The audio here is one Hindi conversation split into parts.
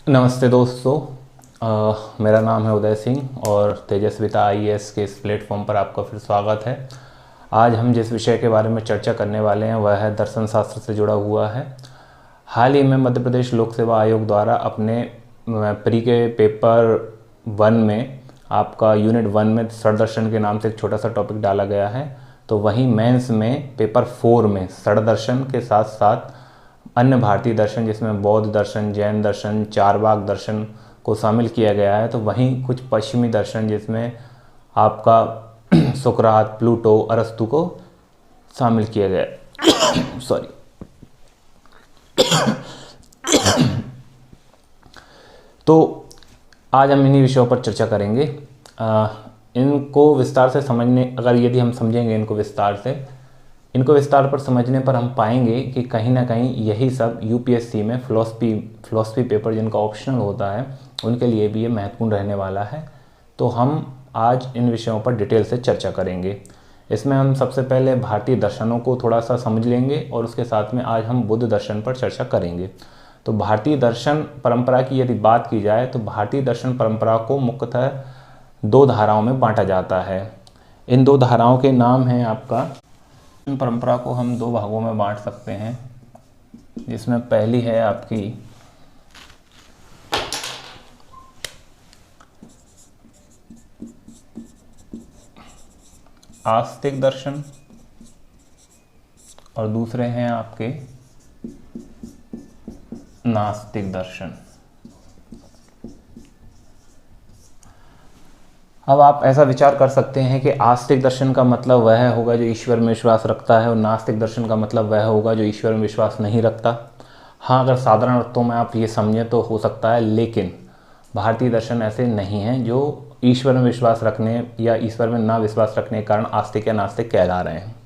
नमस्ते दोस्तों। मेरा नाम है उदय सिंह और तेजस्विता आईएएस के इस प्लेटफॉर्म पर आपका फिर स्वागत है। आज हम जिस विषय के बारे में चर्चा करने वाले हैं वह है दर्शन शास्त्र से जुड़ा हुआ है। हाल ही में मध्य प्रदेश लोक सेवा आयोग द्वारा अपने प्री के पेपर 1 में आपका यूनिट 1 में षडदर्शन के नाम से एक छोटा सा टॉपिक डाला गया है। तो वहीं मेंस में पेपर 4 में षडदर्शन के साथ साथ अन्य भारतीय दर्शन जिसमें बौद्ध दर्शन, जैन दर्शन, चारवाक दर्शन को शामिल किया गया है। तो वहीं कुछ पश्चिमी दर्शन जिसमें आपका सुकरात, प्लूटो, अरस्तु को शामिल किया गया है। सॉरी। तो आज हम इन्हीं विषयों पर चर्चा करेंगे। इनको विस्तार से समझने यदि हम समझेंगे इनको विस्तार पर समझने पर हम पाएंगे कि कहीं ना कहीं यही सब यूपीएससी में फिलॉसफी पेपर जिनका ऑप्शनल होता है उनके लिए भी ये महत्वपूर्ण रहने वाला है। तो हम आज इन विषयों पर डिटेल से चर्चा करेंगे। इसमें हम सबसे पहले भारतीय दर्शनों को थोड़ा सा समझ लेंगे और उसके साथ में आज हम बुद्ध दर्शन पर चर्चा करेंगे। तो भारतीय दर्शन परंपरा की यदि बात की जाए तो भारतीय दर्शन परंपरा को मुख्यतः 2 धाराओं में बांटा जाता है। इन 2 धाराओं के नाम हैं आपका परंपरा को हम 2 भागों में बांट सकते हैं, जिसमें पहली है आपकी आस्तिक दर्शन और दूसरे हैं आपके नास्तिक दर्शन। अब आप ऐसा विचार कर सकते हैं कि आस्तिक दर्शन का मतलब वह होगा जो ईश्वर में विश्वास रखता है और नास्तिक दर्शन का मतलब वह होगा जो ईश्वर में विश्वास नहीं रखता। हाँ, अगर साधारण अर्थों में आप ये समझें तो हो सकता है, लेकिन भारतीय दर्शन ऐसे नहीं हैं जो ईश्वर में विश्वास रखने या ईश्वर में ना विश्वास रखने के कारण आस्तिक या नास्तिक कहला रहे हैं।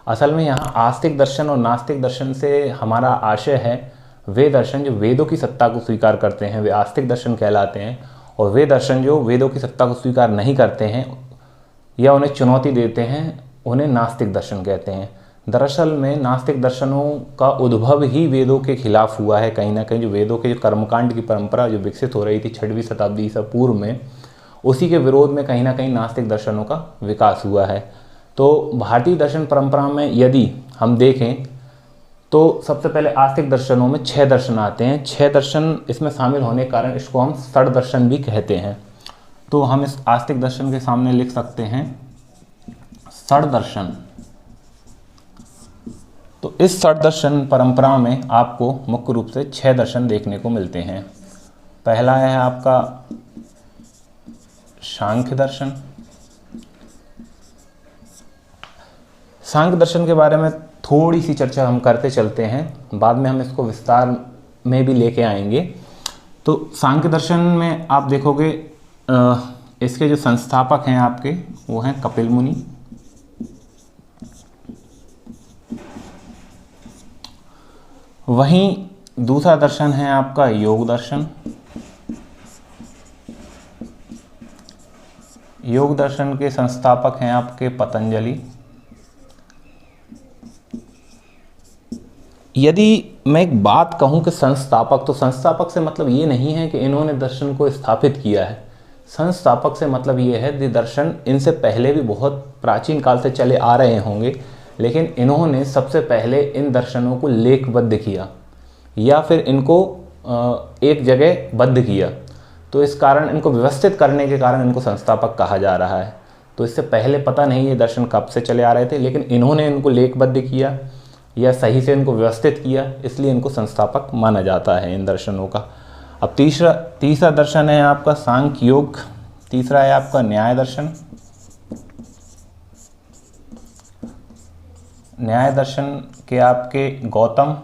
असल में यहाँ आस्तिक दर्शन और नास्तिक दर्शन से हमारा आशय है वे दर्शन जो वेदों की सत्ता को स्वीकार करते हैं वे आस्तिक दर्शन कहलाते हैं, और वे दर्शन जो वेदों की सत्ता को स्वीकार नहीं करते हैं या उन्हें चुनौती देते हैं उन्हें नास्तिक दर्शन कहते हैं। दरअसल में नास्तिक दर्शनों का उद्भव ही वेदों के खिलाफ हुआ है। कहीं ना कहीं जो वेदों के जो कर्मकांड की परंपरा जो विकसित हो रही थी 6वीं शताब्दी ईसा पूर्व में, उसी के विरोध में कहीं ना कहीं नास्तिक दर्शनों का विकास हुआ है। तो भारतीय दर्शन परंपरा में यदि हम देखें तो सबसे पहले आस्तिक दर्शनों में 6 दर्शन आते हैं। 6 दर्शन इसमें शामिल होने के कारण इसको हम षड दर्शन भी कहते हैं। तो हम इस आस्तिक दर्शन के सामने लिख सकते हैं षड दर्शन। तो इस षड दर्शन परंपरा में आपको मुख्य रूप से 6 दर्शन देखने को मिलते हैं। पहला है आपका सांख्य दर्शन। सांख्य दर्शन के बारे में थोड़ी सी चर्चा हम करते चलते हैं, बाद में हम इसको विस्तार में भी लेके आएंगे। तो सांख्य दर्शन में आप देखोगे इसके जो संस्थापक हैं आपके वो हैं कपिल मुनि। वहीं दूसरा दर्शन है आपका योग दर्शन। योग दर्शन के संस्थापक हैं आपके पतंजलि। यदि मैं एक बात कहूं कि संस्थापक, तो संस्थापक से मतलब ये नहीं है कि इन्होंने दर्शन को स्थापित किया है। संस्थापक से मतलब ये है कि दर्शन इनसे पहले भी बहुत प्राचीन काल से चले आ रहे होंगे, लेकिन इन्होंने सबसे पहले इन दर्शनों को लेखबद्ध किया या फिर इनको एक जगह बद्ध किया। तो इस कारण इनको व्यवस्थित करने के कारण इनको संस्थापक कहा जा रहा है। तो इससे पहले पता नहीं ये दर्शन कब से चले आ रहे थे, लेकिन इन्होंने इनको लेखबद्ध किया या सही से इनको व्यवस्थित किया, इसलिए इनको संस्थापक माना जाता है इन दर्शनों का। अब तीसरा दर्शन है आपका सांख्य योग। तीसरा है आपका न्याय दर्शन। न्याय दर्शन के आपके गौतम।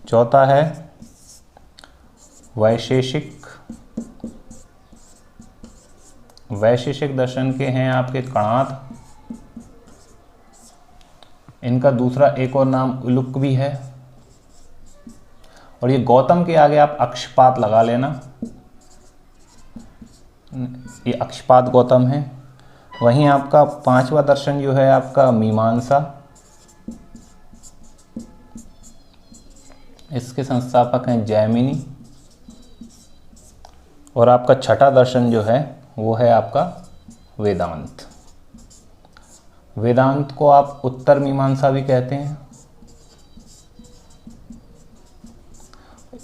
चौथा है वैशेषिक दर्शन के हैं आपके कणाद। इनका दूसरा एक और नाम उलुक भी है। और ये गौतम के आगे आप अक्षपात लगा लेना, ये अक्षपात गौतम है। वहीं आपका पांचवा दर्शन जो है आपका मीमांसा। इसके संस्थापक हैं जैमिनी। और आपका छठा दर्शन जो है वो है आपका वेदांत। वेदांत को आप उत्तर मीमांसा भी कहते हैं।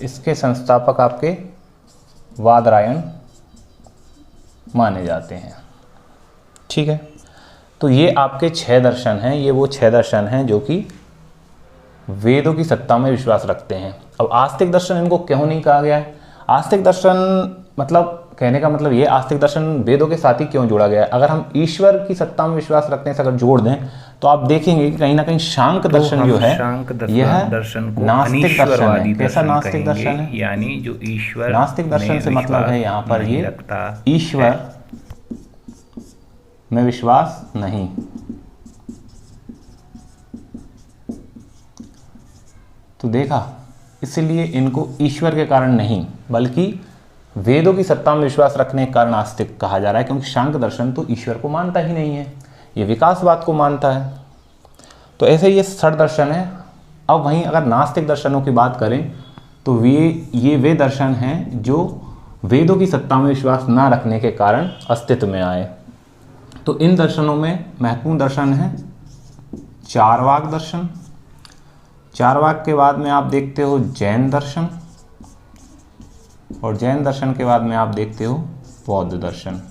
इसके संस्थापक आपके वादरायण माने जाते हैं। ठीक है, तो ये आपके 6 दर्शन हैं। ये वो 6 दर्शन हैं जो कि वेदों की सत्ता में विश्वास रखते हैं। अब आस्तिक दर्शन इनको क्यों नहीं कहा गया है? आस्तिक दर्शन मतलब कहने का मतलब ये, आस्तिक दर्शन वेदों के साथ ही क्यों जोड़ा गया है? अगर हम ईश्वर की सत्ता में विश्वास रखते हैं, अगर जोड़ दें तो आप देखेंगे कि कहीं ना कहीं शांक दर्शन जो है यह दर्शन को नास्तिक दर्शन है। कैसा नास्तिक दर्शन है? यानी जो ईश्वर नास्तिक दर्शन से मतलब है यहाँ पर ये ईश्वर में विश्वास नहीं। तो देखा, इसलिए इनको ईश्वर के कारण नहीं बल्कि वेदों की सत्ता में विश्वास रखने के कारण आस्तिक कहा जा रहा है, क्योंकि शांक दर्शन तो ईश्वर को मानता ही नहीं है, ये विकासवाद को मानता है। तो ऐसे ये षड दर्शन है। अब वहीं अगर नास्तिक दर्शनों की बात करें तो ये वे दर्शन हैं जो वेदों की सत्ता में विश्वास ना रखने के कारण अस्तित्व में आए। तो इन दर्शनों में महत्वपूर्ण दर्शन है चारवाक दर्शन। चारवाक के बाद में आप देखते हो जैन दर्शन, और जैन दर्शन के बाद में आप देखते हो बौद्ध दर्शन।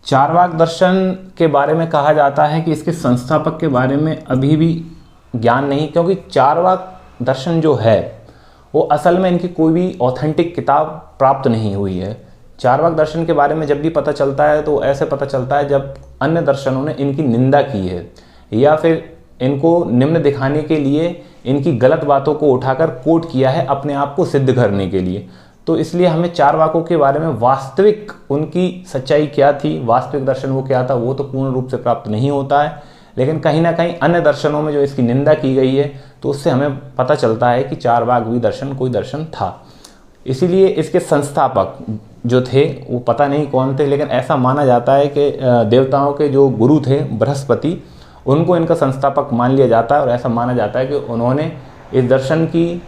चारवाक दर्शन के बारे में कहा जाता है कि इसके संस्थापक के बारे में अभी भी ज्ञान नहीं, क्योंकि चारवाक दर्शन जो है वो असल में इनकी कोई भी ऑथेंटिक किताब प्राप्त नहीं हुई है। चारवाक दर्शन के बारे में जब भी पता चलता है तो ऐसे पता चलता है जब अन्य दर्शनों ने इनकी निंदा की है, या फिर इनको निम्न दिखाने के लिए इनकी गलत बातों को उठाकर कोट किया है अपने आप को सिद्ध करने के लिए। तो इसलिए हमें चारवाकों के बारे में वास्तविक उनकी सच्चाई क्या थी, वास्तविक दर्शन वो क्या था, वो तो पूर्ण रूप से प्राप्त नहीं होता है। लेकिन कहीं ना कहीं अन्य दर्शनों में जो इसकी निंदा की गई है तो उससे हमें पता चलता है कि चारवाक भी दर्शन कोई दर्शन था। इसीलिए इसके संस्थापक जो थे वो पता नहीं कौन थे, लेकिन ऐसा माना जाता है कि देवताओं के जो गुरु थे बृहस्पति, उनको इनका संस्थापक मान लिया जाता है। और ऐसा माना जाता है कि उन्होंने इस दर्शन की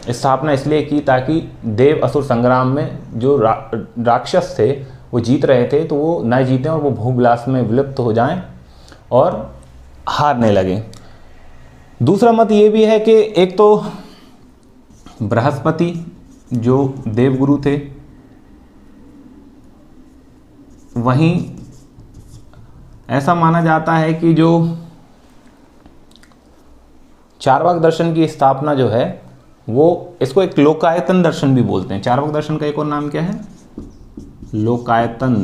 स्थापना इसलिए की ताकि देव असुर संग्राम में जो राक्षस थे वो जीत रहे थे तो वो न जीतें और वो भोगविलास में विलुप्त हो जाएं और हारने लगे। दूसरा मत ये भी है कि एक तो बृहस्पति जो देवगुरु थे, वहीं ऐसा माना जाता है कि जो चारवाक दर्शन की स्थापना जो है वो, इसको एक लोकायतन दर्शन भी बोलते हैं। चारवाक दर्शन का एक और नाम क्या है? लोकायतन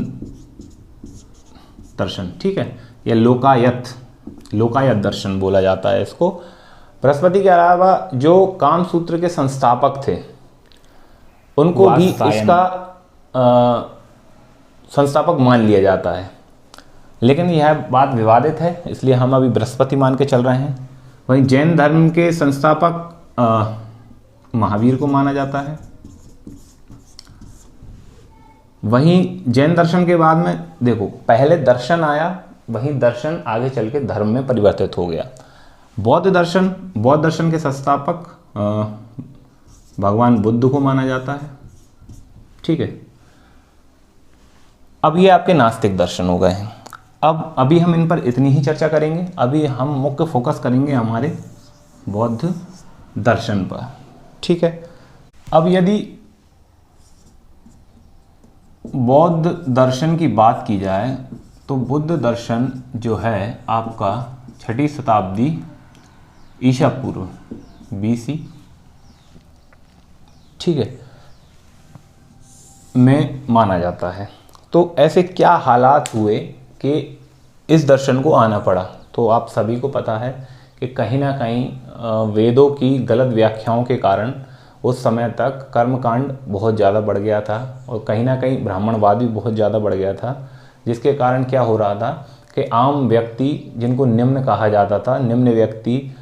दर्शन। ठीक है, या लोकायत दर्शन बोला जाता है इसको। बृहस्पति के अलावा जो काम सूत्र के संस्थापक थे उनको भी इसका संस्थापक मान लिया जाता है, लेकिन यह बात विवादित है, इसलिए हम अभी बृहस्पति मान के चल रहे हैं। वहीं जैन धर्म के संस्थापक महावीर को माना जाता है। वहीं जैन दर्शन के बाद में देखो, पहले दर्शन आया, वहीं दर्शन आगे चल के धर्म में परिवर्तित हो गया। बौद्ध दर्शन के संस्थापक भगवान बुद्ध को माना जाता है। ठीक है, अब ये आपके नास्तिक दर्शन हो गए हैं। अब अभी हम इन पर इतनी ही चर्चा करेंगे। अभी हम मुख्य फोकस करेंगे हमारे बौद्ध दर्शन पर। ठीक है, अब यदि बौद्ध दर्शन की बात की जाए तो बुद्ध दर्शन जो है आपका 6वीं शताब्दी ईसा पूर्व BC, ठीक है, में माना जाता है। तो ऐसे क्या हालात हुए कि इस दर्शन को आना पड़ा? तो आप सभी को पता है कि कहीं ना कहीं वेदों की गलत व्याख्याओं के कारण उस समय तक कर्मकांड बहुत ज़्यादा बढ़ गया था और कहीं ना कहीं ब्राह्मणवाद भी बहुत ज़्यादा बढ़ गया था, जिसके कारण क्या हो रहा था कि आम व्यक्ति, जिनको निम्न कहा जाता था, निम्न व्यक्ति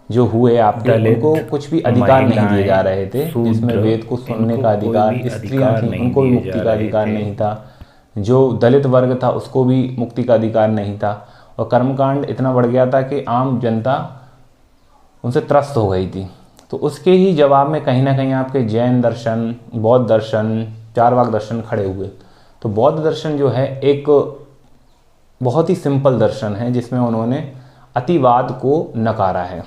जो हुए आपके, उनको कुछ भी अधिकार नहीं दिए जा रहे थे, जिसमें वेद को सुनने का अधिकार, स्त्रियां थी उनको भी मुक्ति का अधिकार नहीं था, जो दलित वर्ग था उसको भी मुक्ति का अधिकार नहीं था। और कर्मकांड इतना बढ़ गया था कि आम जनता उनसे त्रस्त हो गई थी। तो उसके ही जवाब में कहीं ना कहीं आपके जैन दर्शन, बौद्ध दर्शन, चारवाक दर्शन खड़े हुए। तो बौद्ध दर्शन जो है एक बहुत ही सिंपल दर्शन है जिसमें उन्होंने अतिवाद को नकारा है।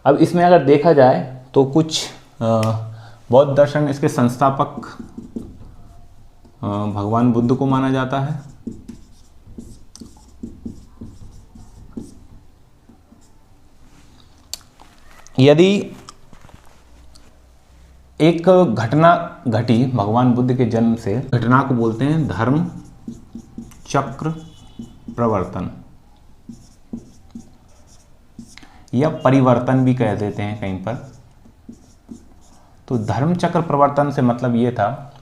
अब इसमें अगर देखा जाए तो कुछ बौद्ध दर्शन, इसके संस्थापक भगवान बुद्ध को माना जाता है। यदि एक घटना घटी भगवान बुद्ध के जन्म से, घटना को बोलते हैं धर्म चक्र प्रवर्तन या परिवर्तन भी कह देते हैं कहीं पर। तो धर्म चक्र प्रवर्तन से मतलब ये था,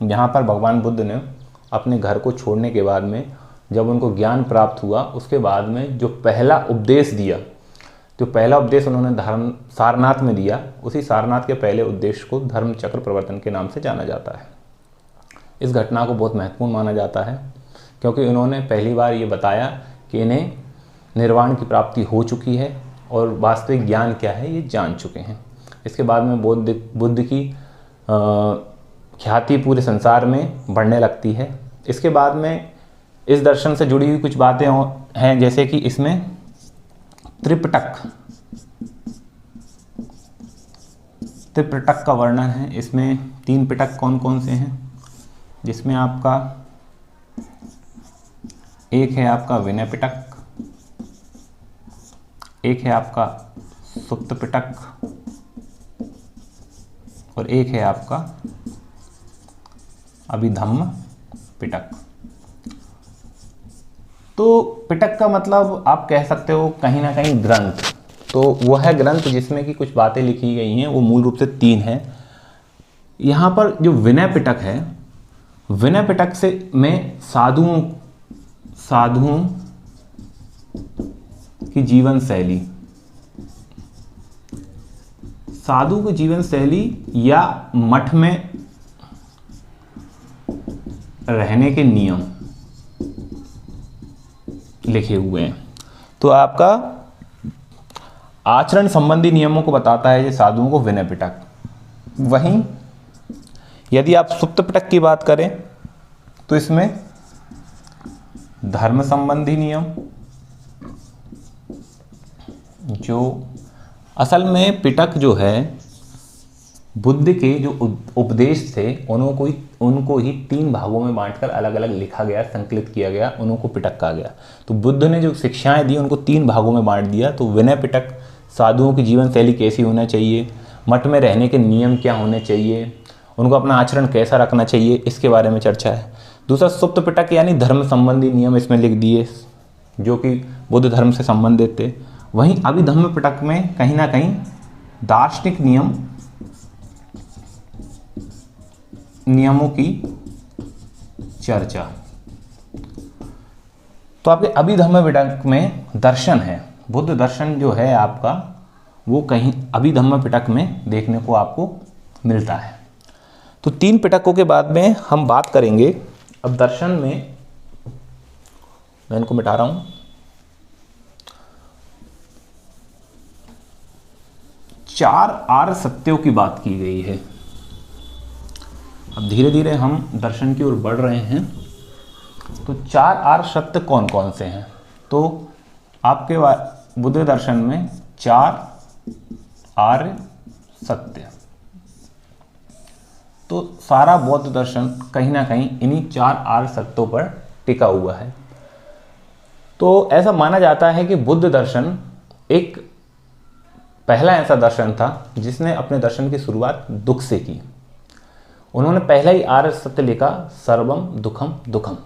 यहाँ पर भगवान बुद्ध ने अपने घर को छोड़ने के बाद में जब उनको ज्ञान प्राप्त हुआ, उसके बाद में जो पहला उपदेश दिया, जो पहला उपदेश उन्होंने धर्म सारनाथ में दिया, उसी सारनाथ के पहले उद्देश्य को धर्म चक्र प्रवर्तन के नाम से जाना जाता है। इस घटना को बहुत महत्वपूर्ण माना जाता है क्योंकि उन्होंने पहली बार ये बताया कि इन्हें निर्वाण की प्राप्ति हो चुकी है और वास्तविक ज्ञान क्या है ये जान चुके हैं। इसके बाद में बुद्ध की ख्याति पूरे संसार में बढ़ने लगती है। इसके बाद में इस दर्शन से जुड़ी हुई कुछ बातें हैं, जैसे कि इसमें त्रिपिटक का वर्णन है। इसमें 3 पिटक कौन कौन से हैं, जिसमें आपका एक है आपका विनय पिटक, एक है आपका सुप्त पिटक और एक है आपका अभिधम्म पिटक। तो पिटक का मतलब आप कह सकते हो कहीं ना कहीं ग्रंथ। तो वह है ग्रंथ जिसमें कि कुछ बातें लिखी गई हैं, वो मूल रूप से 3 हैं। यहाँ पर जो विनय पिटक है, विनय पिटक से में साधुओं की जीवन शैली, साधु की जीवन शैली या मठ में रहने के नियम लिखे हुए हैं। तो आपका आचरण संबंधी नियमों को बताता है ये साधुओं को विनय पिटक। वहीं यदि आप सुप्त पिटक की बात करें तो इसमें धर्म संबंधी नियम, जो असल में पिटक जो है बुद्ध के जो उपदेश थे उनको ही 3 भागों में बांटकर अलग अलग लिखा गया, संकलित किया गया, उनको पिटक कहा गया। तो बुद्ध ने जो शिक्षाएं दी उनको 3 भागों में बांट दिया। तो विनय पिटक साधुओं की जीवन शैली कैसी होना चाहिए, मठ में रहने के नियम क्या होने चाहिए, उनको अपना आचरण कैसा रखना चाहिए, इसके बारे में चर्चा है। दूसरा सुप्त पिटक यानी धर्म संबंधी नियम इसमें लिख दिए जो कि बुद्ध धर्म से संबंधित थे। वहीं अभिधम्म पिटक में कहीं ना कहीं दार्शनिक नियमों की चर्चा। तो आपके अभिधम्म पिटक में दर्शन है, बुद्ध दर्शन जो है आपका वो कहीं अभिधम्म पिटक में देखने को आपको मिलता है। तो 3 पिटकों के बाद में हम बात करेंगे अब दर्शन में, मैं इनको मिटा रहा हूं, 4 आर्य सत्यों की बात की गई है। अब धीरे धीरे हम दर्शन की ओर बढ़ रहे हैं। तो 4 आर्य सत्य कौन कौन से हैं? तो आपके बुद्ध दर्शन में 4 आर्य सत्य, तो सारा बौद्ध दर्शन कहीं ना कहीं इन्हीं 4 आर्य सत्यों पर टिका हुआ है। तो ऐसा माना जाता है कि बुद्ध दर्शन एक पहला ऐसा दर्शन था जिसने अपने दर्शन की शुरुआत दुख से की। उन्होंने पहला ही आर्य सत्य लिखा, सर्वम दुखम दुखम।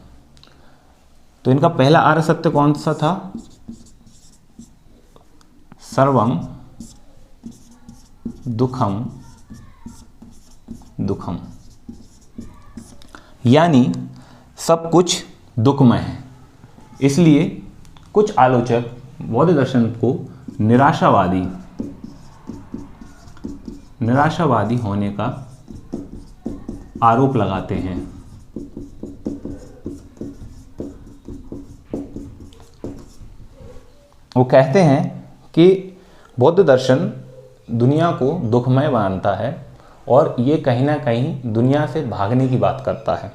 तो इनका पहला आर्य सत्य कौन सा था? सर्वम दुखम दुखम, यानी सब कुछ दुखमय है। इसलिए कुछ आलोचक बौद्ध दर्शन को निराशावादी होने का आरोप लगाते हैं। वो कहते हैं कि बौद्ध दर्शन दुनिया को दुखमय मानता है और ये कहीं ना कहीं दुनिया से भागने की बात करता है।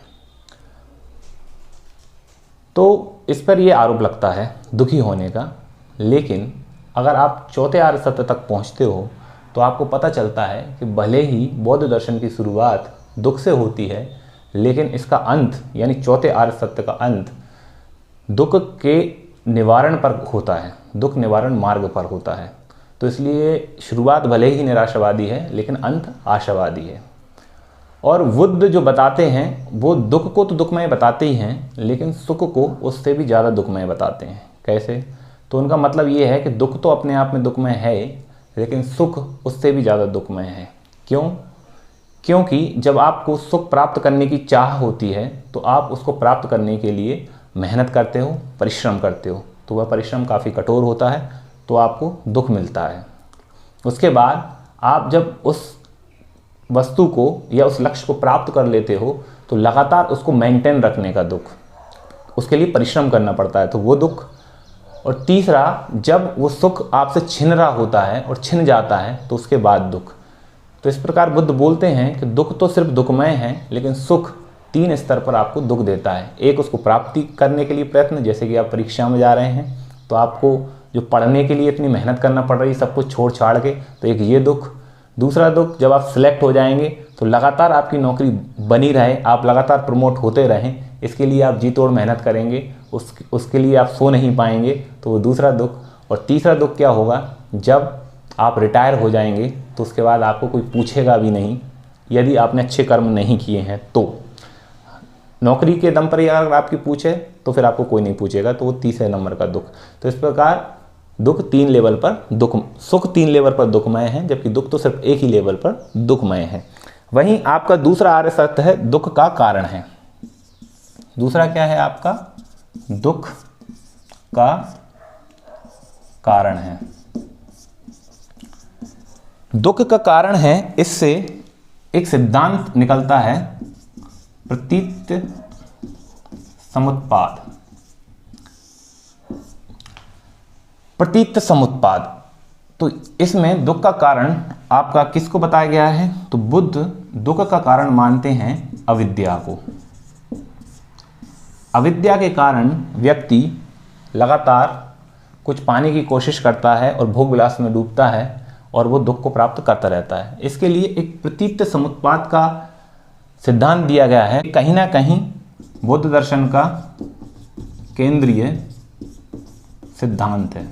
तो इस पर ये आरोप लगता है दुखी होने का। लेकिन अगर आप चौथे आर्य सत्य तक पहुंचते हो तो आपको पता चलता है कि भले ही बौद्ध दर्शन की शुरुआत दुख से होती है, लेकिन इसका अंत यानी चौथे आर्य सत्य का अंत दुख के निवारण पर होता है, दुख निवारण मार्ग पर होता है। तो इसलिए शुरुआत भले ही निराशावादी है लेकिन अंत आशावादी है। और बुद्ध जो बताते हैं वो दुख को तो दुखमय बताते ही हैं, लेकिन सुख को उससे भी ज़्यादा दुखमय बताते हैं। कैसे? तो उनका मतलब ये है कि दुख तो अपने आप में दुखमय है, लेकिन सुख उससे भी ज़्यादा दुखमय है। क्यों? क्योंकि जब आपको सुख प्राप्त करने की चाह होती है तो आप उसको प्राप्त करने के लिए मेहनत करते हो, परिश्रम करते हो। तो वह परिश्रम काफ़ी कठोर होता है, तो आपको दुख मिलता है। उसके बाद आप जब उस वस्तु को या उस लक्ष्य को प्राप्त कर लेते हो तो लगातार उसको मेंटेन रखने का दुख, उसके लिए परिश्रम करना पड़ता है, तो वो दुख। और तीसरा, जब वो सुख आपसे छिन रहा होता है और छिन जाता है तो उसके बाद दुख। तो इस प्रकार बुद्ध बोलते हैं कि दुख तो सिर्फ दुखमय है, लेकिन सुख 3 स्तर पर आपको दुख देता है। एक, उसको प्राप्ति करने के लिए प्रयत्न, जैसे कि आप परीक्षा में जा रहे हैं तो आपको जो पढ़ने के लिए इतनी मेहनत करना पड़ रही है सब कुछ छोड़ छाड़ के, तो एक ये दुख। दूसरा दुख, जब आप सिलेक्ट हो जाएंगे तो लगातार आपकी नौकरी बनी रहे, आप लगातार प्रमोट होते रहें, इसके लिए आप जी तोड़ मेहनत करेंगे, उसके लिए आप सो नहीं पाएंगे, तो वो दूसरा दुख। और तीसरा दुख क्या होगा? जब आप रिटायर हो जाएंगे तो उसके बाद आपको कोई पूछेगा भी नहीं यदि आपने अच्छे कर्म नहीं किए हैं। तो नौकरी के दम पर ही अगर आपकी पूछे तो फिर आपको कोई नहीं पूछेगा, तो वो तीसरे नंबर का दुख। तो इस प्रकार दुख 3 लेवल पर सुख 3 लेवल पर दुखमय है, जबकि दुख तो सिर्फ एक ही लेवल पर दुखमय है। वहीं आपका दूसरा आर्य सत्य है दुख का कारण है। दूसरा क्या है आपका? दुख का कारण है। दुख का कारण है, इससे एक सिद्धांत निकलता है प्रतीत समुत्पाद। प्रतीत समुत्पाद, तो इसमें दुख का कारण आपका किसको बताया गया है? तो बुद्ध दुख का कारण मानते हैं अविद्या को। अविद्या के कारण व्यक्ति लगातार कुछ पाने की कोशिश करता है और भोग विलास में डूबता है और वो दुख को प्राप्त करता रहता है। इसके लिए एक प्रतीत समुत्पाद का सिद्धांत दिया गया है, कहीं ना कहीं बौद्ध दर्शन का केंद्रीय सिद्धांत है,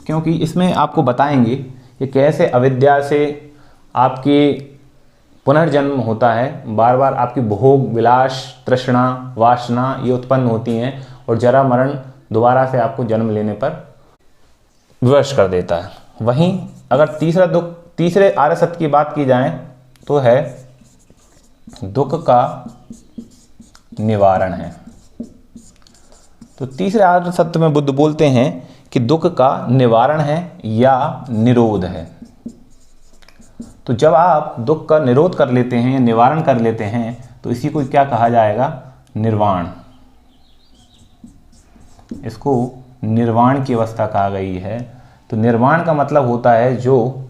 क्योंकि इसमें आपको बताएंगे कि कैसे अविद्या से आपके पुनर्जन्म होता है। बार बार आपकी भोग विलास तृष्णा वासना ये उत्पन्न होती हैं और जरा मरण दोबारा से आपको जन्म लेने पर विवश कर देता है। वहीं अगर तीसरे आर्य सत्य की बात की जाए तो है दुख का निवारण है। तो तीसरे आर्य सत्य में बुद्ध बोलते हैं कि दुख का निवारण है या निरोध है। तो जब आप दुख का निरोध कर लेते हैं या निवारण कर लेते हैं तो इसी को क्या कहा जाएगा? निर्वाण। इसको निर्वाण की अवस्था कहा गई है। तो निर्वाण का मतलब होता है जो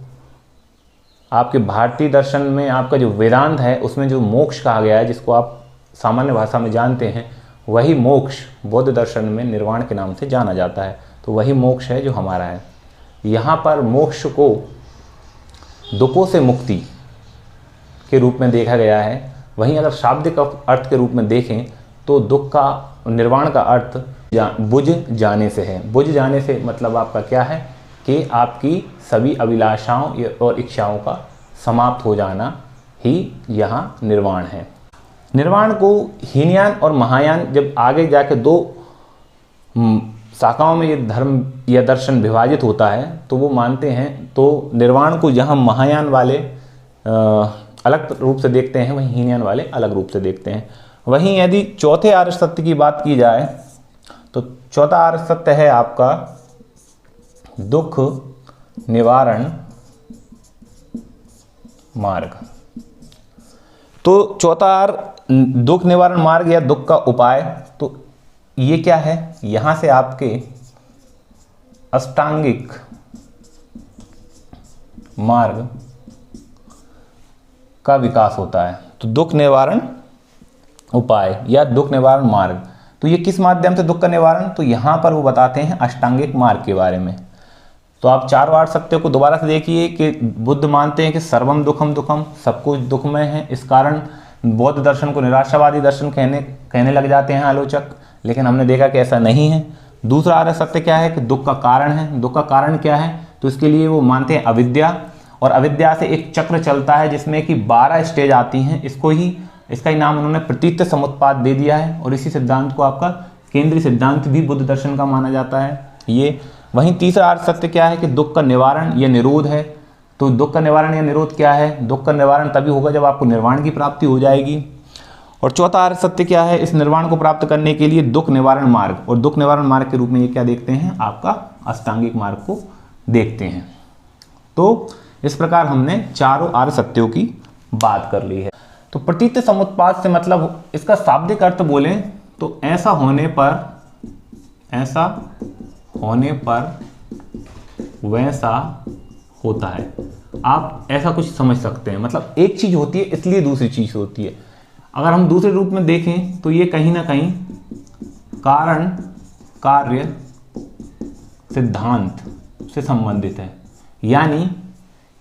आपके भारतीय दर्शन में आपका जो वेदांत है उसमें जो मोक्ष कहा गया है, जिसको आप सामान्य भाषा में जानते हैं, वही मोक्ष बौद्ध दर्शन में निर्वाण के नाम से जाना जाता है। तो वही मोक्ष है जो हमारा है। यहाँ पर मोक्ष को दुखों से मुक्ति के रूप में देखा गया है। वहीं अगर शाब्दिक अर्थ के रूप में देखें तो दुख का निर्वाण का अर्थ बुझ जाने से है। बुझ जाने से मतलब आपका क्या है कि आपकी सभी अभिलाषाओं और इच्छाओं का समाप्त हो जाना ही यहाँ निर्वाण है। निर्वाण को हीनयान और महायान जब आगे जाके 2 शाखाओं में ये धर्म या दर्शन विभाजित होता है तो वो मानते हैं, तो निर्वाण को जहाँ महायान वाले अलग रूप से देखते हैं वहीं हीनयान वाले अलग रूप से देखते हैं। वहीं यदि चौथे आर्य सत्य की बात की जाए तो चौथा आर्य सत्य है आपका दुख निवारण मार्ग। तो चौथा दुख निवारण मार्ग या दुख का उपाय, तो ये क्या है? यहाँ से आपके अष्टांगिक मार्ग का विकास होता है। तो दुख निवारण उपाय या दुख निवारण मार्ग, तो ये किस माध्यम से दुख का निवारण, तो यहाँ पर वो बताते हैं अष्टांगिक मार्ग के बारे में। तो आप 4 वार सत्य को दोबारा से देखिए कि बुद्ध मानते हैं कि सर्वम दुखम दुखम, सब कुछ दुखमय है। इस कारण बौद्ध दर्शन को निराशावादी दर्शन कहने लग जाते हैं आलोचक, लेकिन हमने देखा कि ऐसा नहीं है। दूसरा आर्य सत्य क्या है कि दुख का कारण है। दुख का कारण क्या है, तो इसके लिए वो मानते हैं अविद्या, और अविद्या से एक चक्र चलता है जिसमें कि 12 स्टेज आती हैं। इसका ही नाम उन्होंने प्रतीत समुत्पाद दे दिया है, और इसी सिद्धांत को आपका केंद्रीय सिद्धांत भी बुद्ध दर्शन का माना जाता है ये। वहीं तीसरा आर्य सत्य क्या है कि दुख का निवारण या निरोध है। तो दुख का निवारण या निरोध क्या है, दुख का निवारण तभी होगा जब आपको निर्वाण की प्राप्ति हो जाएगी। और चौथा आर्य सत्य क्या है, इस निर्वाण को प्राप्त करने के लिए दुख निवारण मार्ग, और दुख निवारण मार्ग के रूप में ये क्या देखते हैं, आपका अष्टांगिक मार्ग को देखते हैं। तो इस प्रकार हमने चारों आर्य सत्यों की बात कर ली है। तो प्रतीत समुत्पाद से मतलब इसका शाब्दिक अर्थ बोलें तो ऐसा होने पर वैसा होता है। आप ऐसा कुछ समझ सकते हैं, मतलब एक चीज होती है इसलिए दूसरी चीज होती है। अगर हम दूसरे रूप में देखें तो ये कहीं ना कहीं कारण कार्य सिद्धांत से संबंधित है। यानी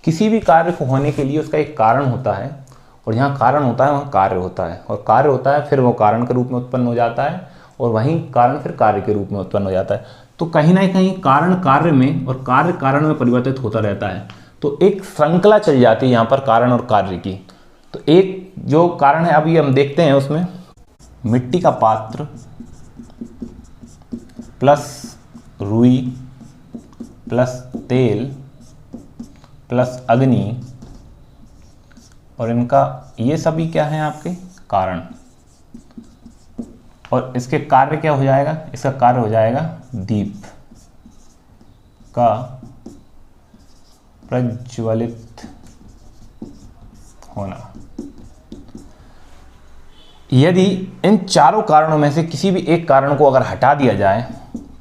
किसी भी कार्य को होने के लिए उसका एक कारण होता है, और जहाँ कारण होता है वहाँ कार्य होता है, और कार्य होता है फिर वो कारण के रूप में उत्पन्न हो जाता है, और वहीं कारण फिर कार्य के रूप में उत्पन्न हो जाता है। तो कहीं ना कहीं कारण कार्य में और कार्य कारण में परिवर्तित होता रहता है। तो एक श्रृंखला चल जाती है यहाँ पर कारण और कार्य की। तो एक जो कारण है अभी हम देखते हैं, उसमें मिट्टी का पात्र प्लस रुई प्लस तेल प्लस अग्नि, और इनका ये सभी क्या हैं आपके कारण, और इसके कार्य क्या हो जाएगा, इसका कार्य हो जाएगा दीप का प्रज्वलित होना। यदि इन चारों कारणों में से किसी भी एक कारण को अगर हटा दिया जाए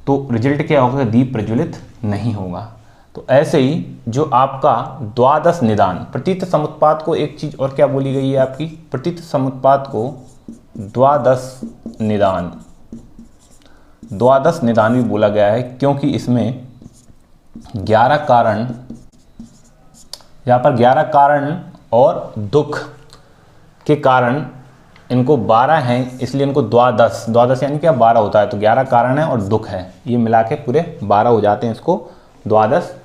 तो रिजल्ट क्या होगा, दीप प्रज्वलित नहीं होगा। तो ऐसे ही जो आपका द्वादश निदान, प्रतीत समुत्पाद को एक चीज और क्या बोली गई है आपकी, प्रतीत समुत्पाद को द्वादश निदान भी बोला गया है, क्योंकि इसमें 11 कारण, यहाँ पर 11 कारण और दुख के कारण इनको 12 हैं, इसलिए इनको द्वादश यानी क्या 12 होता है। तो 11 कारण है और दुख है, ये मिला के पूरे 12 हो जाते हैं, इसको द्वादश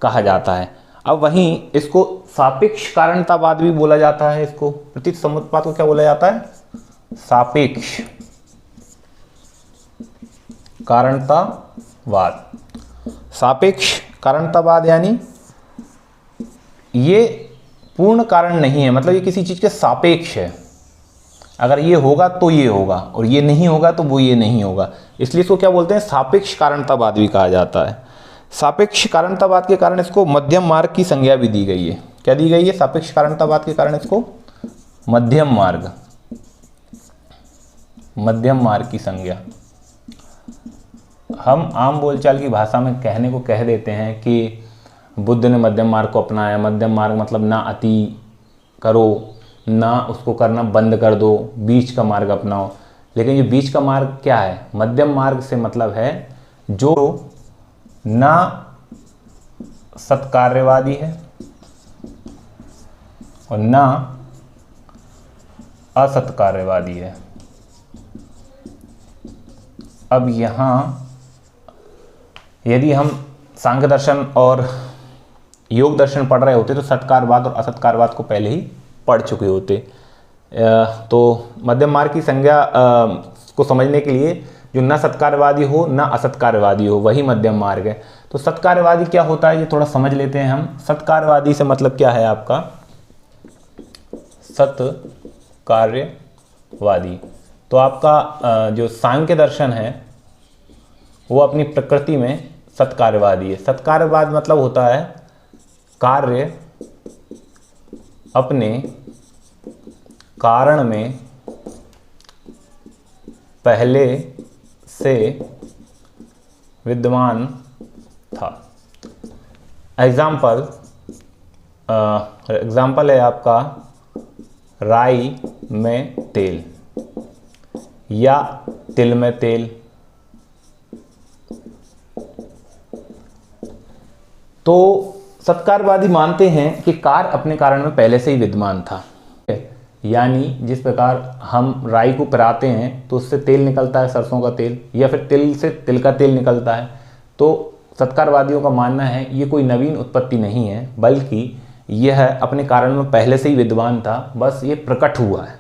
कहा जाता है। अब वहीं इसको सापेक्ष कारणतावाद भी बोला जाता है। इसको प्रतीत समुत्पाद को क्या बोला जाता है, सापेक्ष कारणतावाद। सापेक्ष कारणतावाद यानी ये पूर्ण कारण नहीं है, मतलब ये किसी चीज के सापेक्ष है। अगर ये होगा तो ये होगा, और ये नहीं होगा तो वो ये नहीं होगा, इसलिए इसको क्या बोलते हैं, सापेक्ष कारणतावाद भी कहा जाता है। सापेक्ष कारणतावाद के कारण इसको मध्यम मार्ग की संज्ञा भी दी गई है। क्या दी गई है, सापेक्ष कारणतावाद के कारण इसको मध्यम मार्ग की संज्ञा। हम आम बोलचाल की भाषा में कहने को कह देते हैं कि बुद्ध ने मध्यम मार्ग को अपनाया। मध्यम मार्ग मतलब ना अति करो, ना उसको करना बंद कर दो, बीच का मार्ग अपनाओ। लेकिन ये बीच का मार्ग क्या है, मध्यम मार्ग से मतलब है जो ना सत्कार्यवादी है और ना असत्कार्यवादी है। अब यहाँ यदि हम सांख्य दर्शन और योग दर्शन पढ़ रहे होते तो सत्कारवाद और असत्कारवाद को पहले ही पढ़ चुके होते। तो मध्यम मार्ग की संज्ञा को समझने के लिए जो न सत्कार्यवादी हो न असत्कार्यवादी हो वही मध्यम मार्ग है। तो सत्कार्यवादी क्या होता है ये थोड़ा समझ लेते हैं हम। सत्कार्यवादी से मतलब क्या है आपका, सत्कार्यवादी। तो आपका जो सांख्य दर्शन है वो अपनी प्रकृति में सत्कार्यवादी है। सत्कार्यवाद मतलब होता है कार्य अपने कारण में पहले से विद्यमान एग्जाम्पल है आपका राई में तेल या तिल में तेल। तो सत्कारवादी मानते हैं कि कार्य अपने कारण में पहले से ही विद्यमान था, यानी जिस प्रकार हम राई को पेराते हैं तो उससे तेल निकलता है, सरसों का तेल, या फिर तिल से तिल का तेल निकलता है। तो सत्कारवादियों का मानना है ये कोई नवीन उत्पत्ति नहीं है, बल्कि यह अपने कारण में पहले से ही विद्यमान था, बस ये प्रकट हुआ है,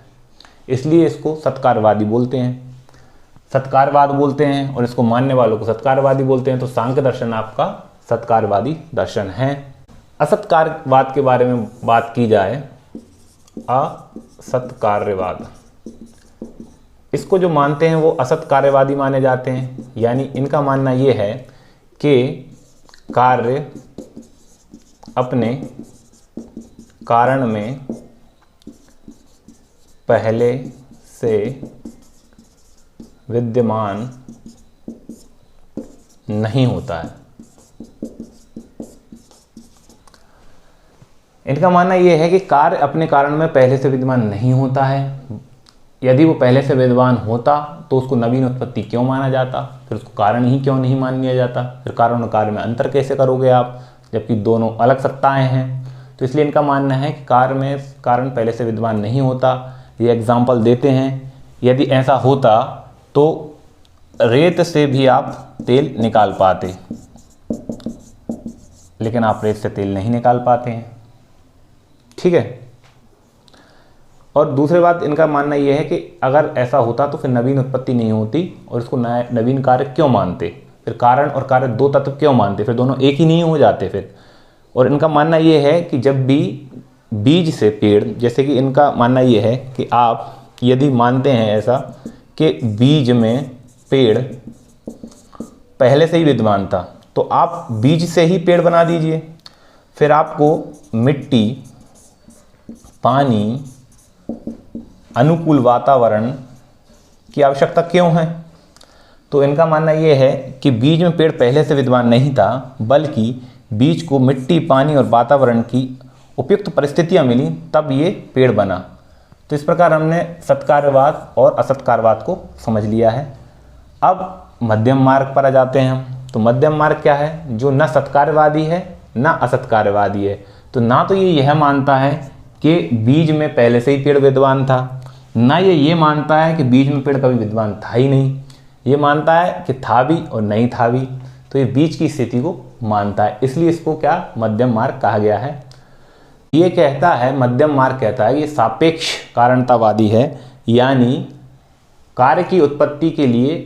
इसलिए इसको सत्कारवादी बोलते हैं, सत्कारवाद बोलते हैं, और इसको मानने वालों को सत्कारवादी बोलते हैं। तो सांख्य दर्शन आपका सत्कारवादी दर्शन है। असत्कारवाद के बारे में बात की जाए, असत्कार्यवाद, इसको जो मानते हैं वो असत्कार्यवादी माने जाते हैं। यानी इनका मानना ये है कि कार्य अपने कारण में पहले से विद्यमान नहीं होता है। इनका मानना यह है कि कार्य अपने कारण में पहले से विद्यमान नहीं होता है। यदि वो पहले से विद्यमान होता तो उसको नवीन उत्पत्ति क्यों माना जाता, फिर उसको कारण ही क्यों नहीं मान लिया जाता। फिर कारण और कार्य में अंतर कैसे करोगे आप, जबकि दोनों अलग सत्ताएं हैं। तो इसलिए इनका मानना है कि कार्य में कारण पहले से विद्यमान नहीं होता। ये एग्जाम्पल देते हैं, यदि ऐसा होता तो रेत से भी आप तेल निकाल पाते, लेकिन आप रेत से तेल नहीं निकाल पाते हैं, ठीक है। और दूसरी बात इनका मानना यह है कि अगर ऐसा होता तो फिर नवीन उत्पत्ति नहीं होती, और इसको नवीन कार्य क्यों मानते, फिर कारण और कार्य दो तत्व क्यों मानते, फिर दोनों एक ही नहीं हो जाते फिर। और इनका मानना यह है कि जब भी बीज से पेड़, जैसे कि इनका मानना यह है कि आप यदि मानते हैं ऐसा कि बीज में पेड़ पहले से ही विद्यमान था, तो आप बीज से ही पेड़ बना दीजिए। फिर आपको मिट्टी, पानी, अनुकूल वातावरण की आवश्यकता क्यों है। तो इनका मानना यह है कि बीज में पेड़ पहले से विद्यमान नहीं था, बल्कि बीज को मिट्टी, पानी और वातावरण की उपयुक्त परिस्थितियां मिली, तब ये पेड़ बना। तो इस प्रकार हमने सत्कार्यवाद और असत्कारवाद को समझ लिया है। अब मध्यम मार्ग पर आ जाते हैं हम। तो मध्यम मार्ग क्या है, जो न सत्कार्यवादी है न असत्कार्यवादी है। तो ना तो यह मानता है कि बीज में पहले से ही पेड़ विद्यमान था, ना ये मानता है कि बीज में पेड़ कभी विद्यमान था ही नहीं। ये मानता है कि था भी और नहीं था भी। तो ये बीच की स्थिति को मानता है, इसलिए इसको क्या मध्यम मार्ग कहा गया है। ये कहता है, मध्यम मार्ग कहता है ये सापेक्ष कारणतावादी है, यानी कार्य की उत्पत्ति के लिए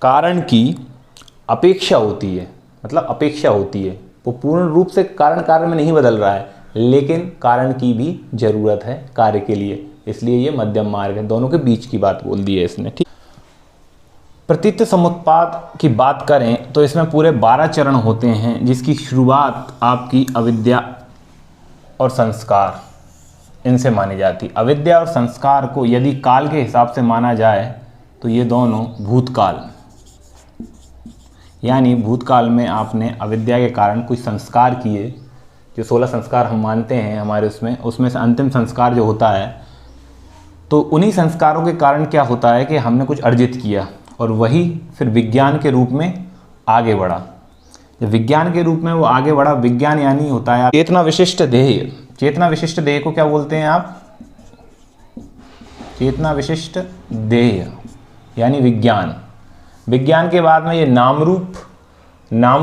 कारण की अपेक्षा होती है, मतलब अपेक्षा होती है। वो पूर्ण रूप से कारण कार्य में नहीं बदल रहा है, लेकिन कारण की भी जरूरत है कार्य के लिए, इसलिए ये मध्यम मार्ग है। दोनों के बीच की बात बोल दी है इसने, ठीक। प्रतीत समुत्पाद की बात करें तो इसमें पूरे 12 चरण होते हैं, जिसकी शुरुआत आपकी अविद्या और संस्कार इनसे मानी जाती। अविद्या और संस्कार को यदि काल के हिसाब से माना जाए तो ये दोनों भूतकाल, यानी भूतकाल में आपने अविद्या के कारण कुछ संस्कार किए, जो 16 संस्कार हम मानते हैं हमारे उसमें से अंतिम संस्कार जो होता है, तो उन्हीं संस्कारों के कारण क्या होता है कि हमने कुछ अर्जित किया, और वही फिर विज्ञान के रूप में आगे बढ़ा। जब विज्ञान के रूप में वो आगे बढ़ा, विज्ञान यानी होता है चेतना विशिष्ट देह। चेतना विशिष्ट देह को क्या बोलते हैं आप, चेतना विशिष्ट देह यानी विज्ञान। विज्ञान के बाद में ये नाम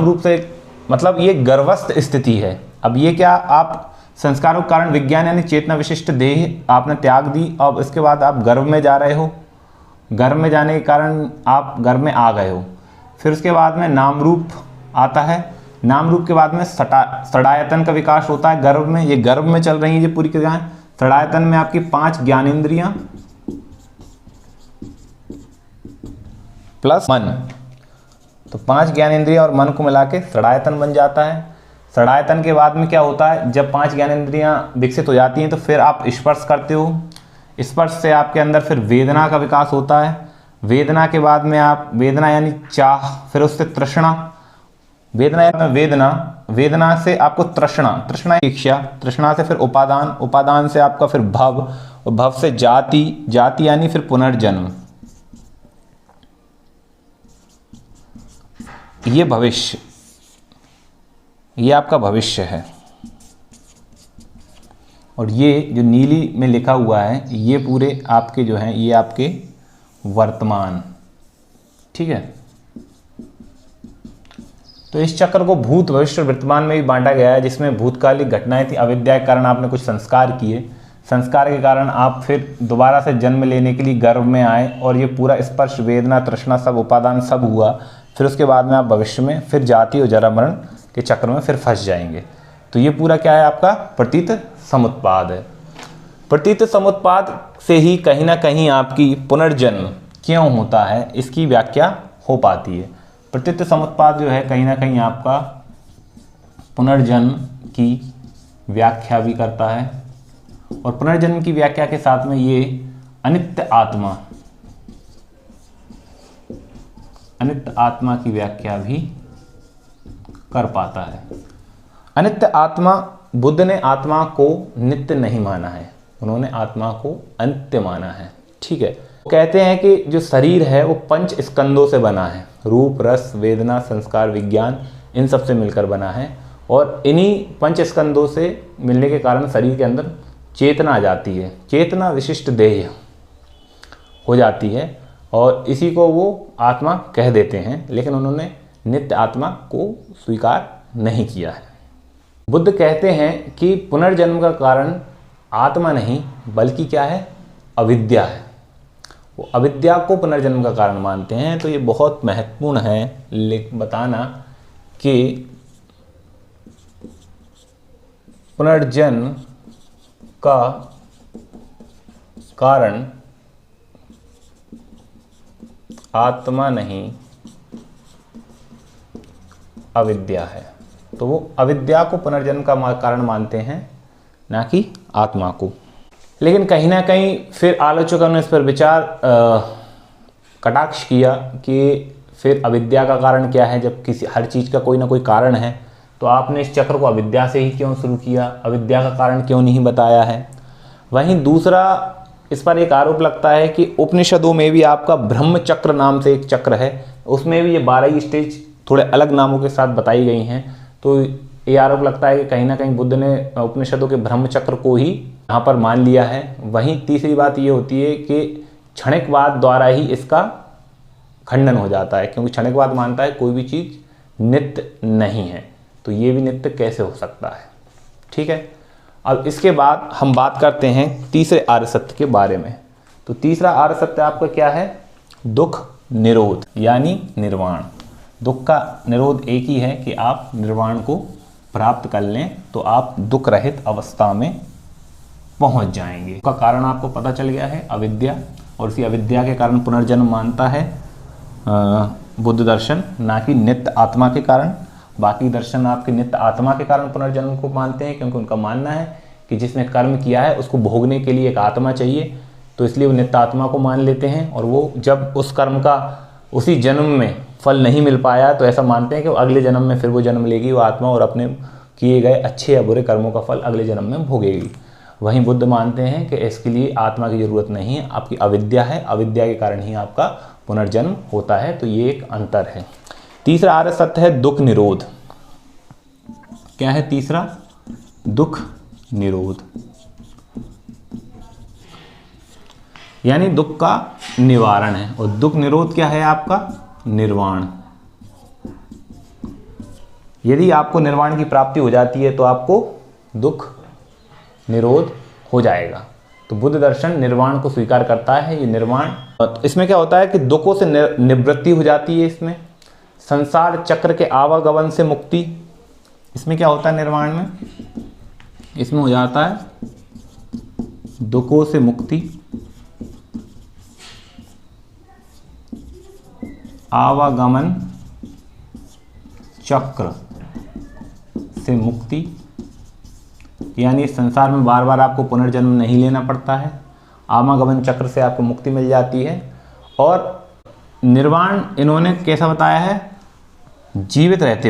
रूप से, मतलब ये गर्भस्थ स्थिति है। अब ये क्या, आप संस्कारों के कारण विज्ञान यानी चेतना विशिष्ट देह आपने त्याग दी, अब इसके बाद आप गर्भ में जा रहे हो, गर्भ में जाने के कारण आप गर्भ में आ गए हो। फिर उसके बाद में नाम रूप आता है, नाम रूप के बाद में षडायतन का विकास होता है गर्भ में। ये गर्भ में चल रही है ये पूरी क्रियाएं। षडायतन में आपकी 5 ज्ञानेंद्रियां प्लस मन, तो 5 ज्ञानेंद्रियां और मन को मिला के षडायतन बन जाता है। षडायतन के बाद में क्या होता है, जब 5 ज्ञानेंद्रियां विकसित हो जाती हैं तो फिर आप स्पर्श करते हो। स्पर्श से आपके अंदर फिर वेदना का विकास होता है। वेदना के बाद में आप, वेदना यानी चाह, फिर उससे तृष्णा, वेदना, वेदना से आपको तृष्णा, तृष्णा इच्छा, तृष्णा से फिर उपादान, उपादान से आपका फिर भव, और भव से जाति, जाति यानी फिर पुनर्जन्म, ये भविष्य, ये आपका भविष्य है। और ये जो नीली में लिखा हुआ है ये पूरे आपके जो हैं ये आपके वर्तमान, ठीक है। तो इस चक्र को भूत, भविष्य और वर्तमान में भी बांटा गया है, जिसमें भूतकालिक घटनाएं थी, अविद्या के कारण आपने कुछ संस्कार किए, संस्कार के कारण आप फिर दोबारा से जन्म लेने के लिए गर्भ में आए, और ये पूरा स्पर्श, वेदना, तृष्णा सब उपादान सब हुआ। फिर उसके बाद में आप भविष्य में फिर जाति और जरा मरण के चक्र में फिर फंस जाएंगे। तो ये पूरा क्या है आपका प्रतीत समुत्पाद है। प्रतीत समुत्पाद से ही कहीं ना कहीं आपकी पुनर्जन्म क्यों होता है इसकी व्याख्या हो पाती है। प्रतीत समुत्पाद जो है कहीं ना कहीं आपका पुनर्जन्म की व्याख्या भी करता है, और पुनर्जन्म की व्याख्या के साथ में ये अनित्य आत्मा, अनित्य आत्मा की व्याख्या भी कर पाता है। अनित्य आत्मा, बुद्ध ने आत्मा को नित्य नहीं माना है, उन्होंने आत्मा को अनित्य माना है, ठीक है। कहते हैं कि जो शरीर है वो 5 स्कंदों से बना है, रूप, रस, वेदना, संस्कार, विज्ञान, इन सब से मिलकर बना है, और इन्हीं 5 स्कंदों से मिलने के कारण शरीर के अंदर चेतना आ जाती है, चेतना विशिष्ट देह हो जाती है, और इसी को वो आत्मा कह देते हैं। लेकिन उन्होंने नित्य आत्मा को स्वीकार नहीं किया है। बुद्ध कहते हैं कि पुनर्जन्म का कारण आत्मा नहीं बल्कि क्या है, अविद्या है। वो अविद्या को पुनर्जन्म का कारण मानते हैं। तो ये बहुत महत्वपूर्ण है बताना कि पुनर्जन्म का कारण आत्मा नहीं अविद्या है। तो वो अविद्या को पुनर्जन्म का कारण मानते हैं, ना कि आत्मा को। लेकिन कहीं ना कहीं फिर आलोचकों ने इस पर विचार कटाक्ष किया कि फिर अविद्या का कारण क्या है, जब किसी हर चीज़ का कोई ना कोई कारण है, तो आपने इस चक्र को अविद्या से ही क्यों शुरू किया, अविद्या का कारण क्यों नहीं बताया है। वहीं दूसरा इस पर एक आरोप लगता है कि उपनिषदों में भी आपका ब्रह्म चक्र नाम से एक चक्र है, उसमें भी ये 12 स्टेज थोड़े अलग नामों के साथ बताई गई हैं। तो ये आरोप लगता है कि कहीं ना कहीं बुद्ध ने उपनिषदों के ब्रह्म चक्र को ही यहाँ पर मान लिया है। वहीं तीसरी बात ये होती है कि क्षणिकवाद द्वारा ही इसका खंडन हो जाता है, क्योंकि क्षणिकवाद मानता है कोई भी चीज़ नित्य नहीं है, तो ये भी नित्य कैसे हो सकता है, ठीक है। अब इसके बाद हम बात करते हैं तीसरे आर्य सत्य के बारे में। तो तीसरा आर्य सत्य आपका क्या है, दुख निरोध यानी निर्वाण। दुख का निरोध एक ही है कि आप निर्वाण को प्राप्त कर लें तो आप दुख रहित अवस्था में पहुंच जाएंगे। उसका कारण आपको पता चल गया है, अविद्या, और इसी अविद्या के कारण पुनर्जन्म मानता है बुद्ध दर्शन, ना कि नित्य आत्मा के कारण। बाकी दर्शन आपके नित्य आत्मा के कारण पुनर्जन्म को मानते हैं, क्योंकि उनका मानना है कि जिसने कर्म किया है उसको भोगने के लिए एक आत्मा चाहिए, तो इसलिए वो नित्य आत्मा को मान लेते हैं। और वो जब उस कर्म का उसी जन्म में फल नहीं मिल पाया तो ऐसा मानते हैं कि अगले जन्म में फिर वो जन्म लेगी वो आत्मा, और अपने किए गए अच्छे या बुरे कर्मों का फल अगले जन्म में भोगेगी। वहीं बुद्ध मानते हैं कि इसके लिए आत्मा की जरूरत नहीं है, आपकी अविद्या है, अविद्या के कारण ही आपका पुनर्जन्म होता है। तो ये एक अंतर है। तीसरा आर्य सत्य है दुख निरोध। क्या है तीसरा, दुख निरोध, यानी दुख का निवारण है। और दुख निरोध क्या है आपका, निर्वाण। यदि आपको निर्वाण की प्राप्ति हो जाती है तो आपको दुख निरोध हो जाएगा। तो बुद्ध दर्शन निर्वाण को स्वीकार करता है। ये निर्वाण, तो इसमें क्या होता है कि दुखों से निवृत्ति हो जाती है, इसमें संसार चक्र के आवागमन से मुक्ति। इसमें क्या होता है निर्वाण में, इसमें हो जाता है दुखों से मुक्ति, आवागमन चक्र से मुक्ति, यानी संसार में बार बार आपको पुनर्जन्म नहीं लेना पड़ता है, आवागमन चक्र से आपको मुक्ति मिल जाती है। और निर्वाण इन्होंने कैसा बताया है, जीवित रहते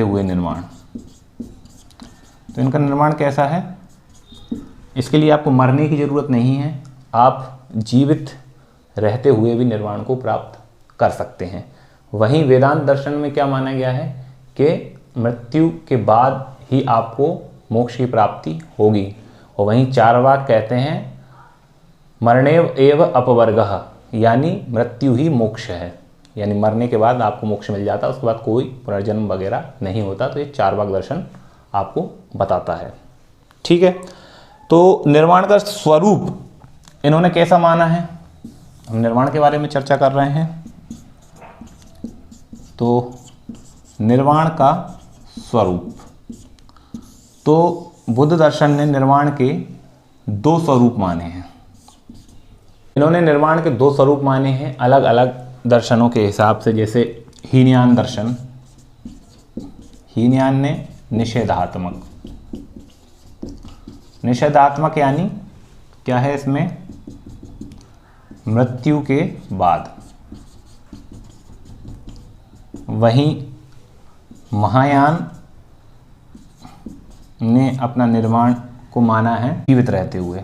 हुए निर्माण। तो इनका निर्माण कैसा है? इसके लिए आपको मरने की ज़रूरत नहीं है, आप जीवित रहते हुए भी निर्वाण को प्राप्त कर सकते हैं। वहीं वेदांत दर्शन में क्या माना गया है कि मृत्यु के बाद ही आपको मोक्ष की प्राप्ति होगी। और वहीं चार्वाक कहते हैं मरणेव एव अपवर्गः, यानी मृत्यु ही मोक्ष है, यानी मरने के बाद आपको मोक्ष मिल जाता है, उसके बाद कोई पुनर्जन्म वगैरह नहीं होता। तो ये चार्वाक दर्शन आपको बताता है। ठीक है, तो निर्वाण का स्वरूप इन्होंने कैसा माना है? हम निर्वाण के बारे में चर्चा कर रहे हैं। तो निर्वाण का स्वरूप, तो बुद्ध दर्शन ने निर्वाण के 2 स्वरूप माने हैं। इन्होंने निर्वाण के 2 स्वरूप माने हैं अलग अलग दर्शनों के हिसाब से। जैसे हीनयान दर्शन, हीनयान ने निषेधात्मक, निषेधात्मक यानी क्या है इसमें? मृत्यु के बाद। वहीं महायान ने अपना निर्वाण को माना है जीवित रहते हुए।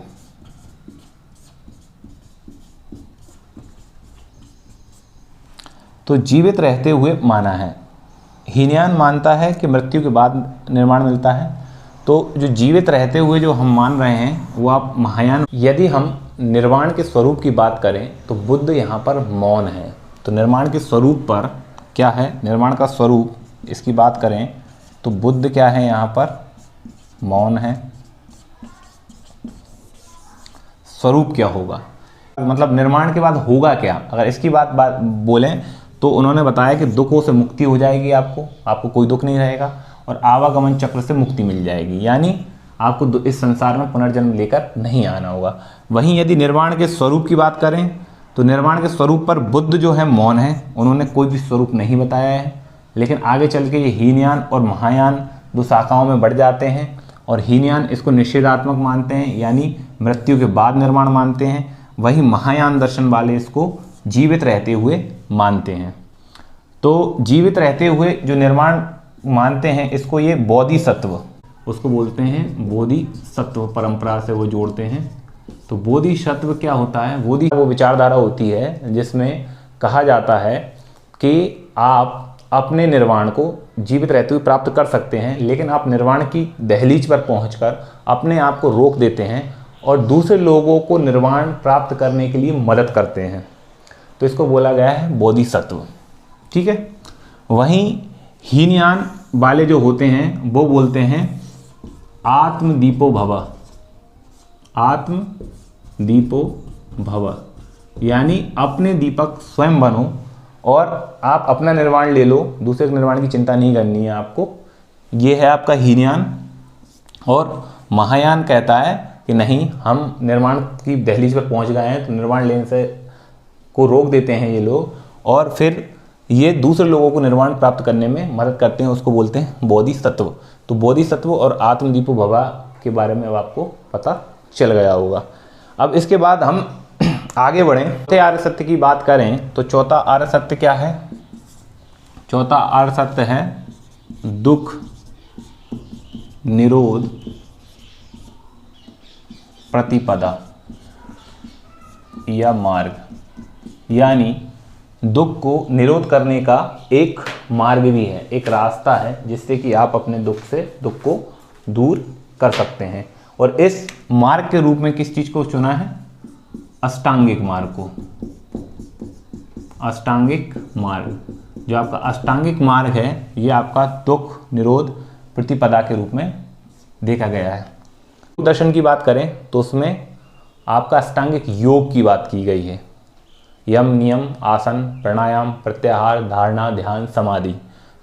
तो जीवित रहते हुए माना है। हीनयान मानता है कि मृत्यु के बाद निर्वाण मिलता है। तो जो जीवित रहते हुए जो हम मान रहे हैं वो आप महायान। यदि हम निर्वाण के स्वरूप की बात करें तो बुद्ध यहाँ पर मौन है। तो निर्वाण के स्वरूप पर क्या है? निर्वाण का स्वरूप इसकी बात करें तो बुद्ध क्या है? यहाँ पर मौन है। स्वरूप क्या होगा, मतलब निर्वाण के बाद होगा क्या? अगर इसकी बात बोलें तो उन्होंने बताया कि दुखों से मुक्ति हो जाएगी, आपको कोई दुख नहीं रहेगा और आवागमन चक्र से मुक्ति मिल जाएगी, यानी आपको इस संसार में पुनर्जन्म लेकर नहीं आना होगा। वहीं यदि निर्वाण के स्वरूप की बात करें तो निर्वाण के स्वरूप पर बुद्ध जो है मौन है, उन्होंने कोई भी स्वरूप नहीं बताया है। लेकिन आगे चल के ये हीनयान और महायान 2 शाखाओं में बढ़ जाते हैं और हीनयान इसको निषेधात्मक मानते हैं, यानी मृत्यु के बाद निर्वाण मानते हैं। वहीं महायान दर्शन वाले इसको जीवित रहते हुए मानते हैं। तो जीवित रहते हुए जो निर्वाण मानते हैं इसको ये बोधिसत्व, उसको बोलते हैं बोधिसत्व, परंपरा से वो जोड़ते हैं। तो बोधिसत्व क्या होता है? बोधि वो विचारधारा होती है जिसमें कहा जाता है कि आप अपने निर्वाण को जीवित रहते हुए प्राप्त कर सकते हैं, लेकिन आप निर्वाण की दहलीज पर पहुंचकर अपने आप को रोक देते हैं और दूसरे लोगों को निर्वाण प्राप्त करने के लिए मदद करते हैं। तो इसको बोला गया है बोधिसत्व। ठीक है, वहीं हीनयान वाले जो होते हैं वो बोलते हैं आत्मदीपो भव, आत्मदीपो भव, यानी अपने दीपक स्वयं बनो और आप अपना निर्वाण ले लो, दूसरे के निर्वाण की चिंता नहीं करनी है आपको। ये है आपका हीनयान। और महायान कहता है कि नहीं, हम निर्वाण की दहलीज पर पहुंच गए हैं तो निर्वाण लेने से को रोक देते हैं ये लोग, और फिर ये दूसरे लोगों को निर्वाण प्राप्त करने में मदद करते हैं, उसको बोलते हैं बोधिसत्व। तो बोधिसत्व और आत्मदीपो भव के बारे में अब आपको पता चल गया होगा। अब इसके बाद हम आगे बढ़ें, चौथे आर्य सत्य की बात करें तो चौथा आर्य सत्य क्या है? चौथा आर्य सत्य है दुख निरोध प्रतिपदा या मार्ग, यानी दुख को निरोध करने का एक मार्ग भी है, एक रास्ता है जिससे कि आप अपने दुख को दूर कर सकते हैं। और इस मार्ग के रूप में किस चीज को चुना है? अष्टांगिक मार्ग को। अष्टांगिक मार्ग, जो आपका अष्टांगिक मार्ग है ये आपका दुख निरोध प्रतिपदा के रूप में देखा गया है। दर्शन की बात करें तो उसमें आपका अष्टांगिक योग की बात की गई है। यम नियम आसन प्राणायाम प्रत्याहार धारणा ध्यान समाधि,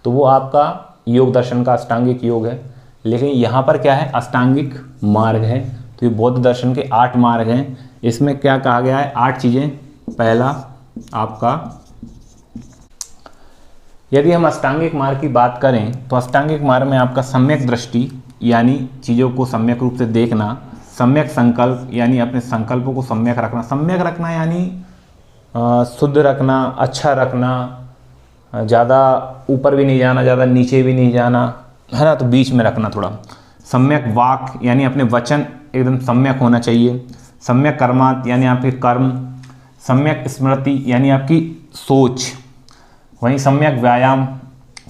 तो वो आपका योग दर्शन का अष्टांगिक योग है। लेकिन यहाँ पर क्या है? अष्टांगिक मार्ग है। तो ये बौद्ध दर्शन के 8 मार्ग हैं। इसमें क्या कहा गया है? 8 चीज़ें। पहला आपका, यदि हम अष्टांगिक मार्ग की बात करें तो अष्टांगिक मार्ग में आपका सम्यक दृष्टि, यानी चीज़ों को सम्यक रूप से देखना, सम्यक संकल्प यानी अपने संकल्पों को सम्यक रखना। सम्यक रखना यानी शुद्ध रखना, अच्छा रखना, ज़्यादा ऊपर भी नहीं जाना, ज़्यादा नीचे भी नहीं जाना, है ना, तो बीच में रखना थोड़ा। सम्यक वाक यानी अपने वचन एकदम सम्यक होना चाहिए। सम्यक कर्मात यानी आपके कर्म। सम्यक स्मृति यानी आपकी सोच। वहीं सम्यक व्यायाम,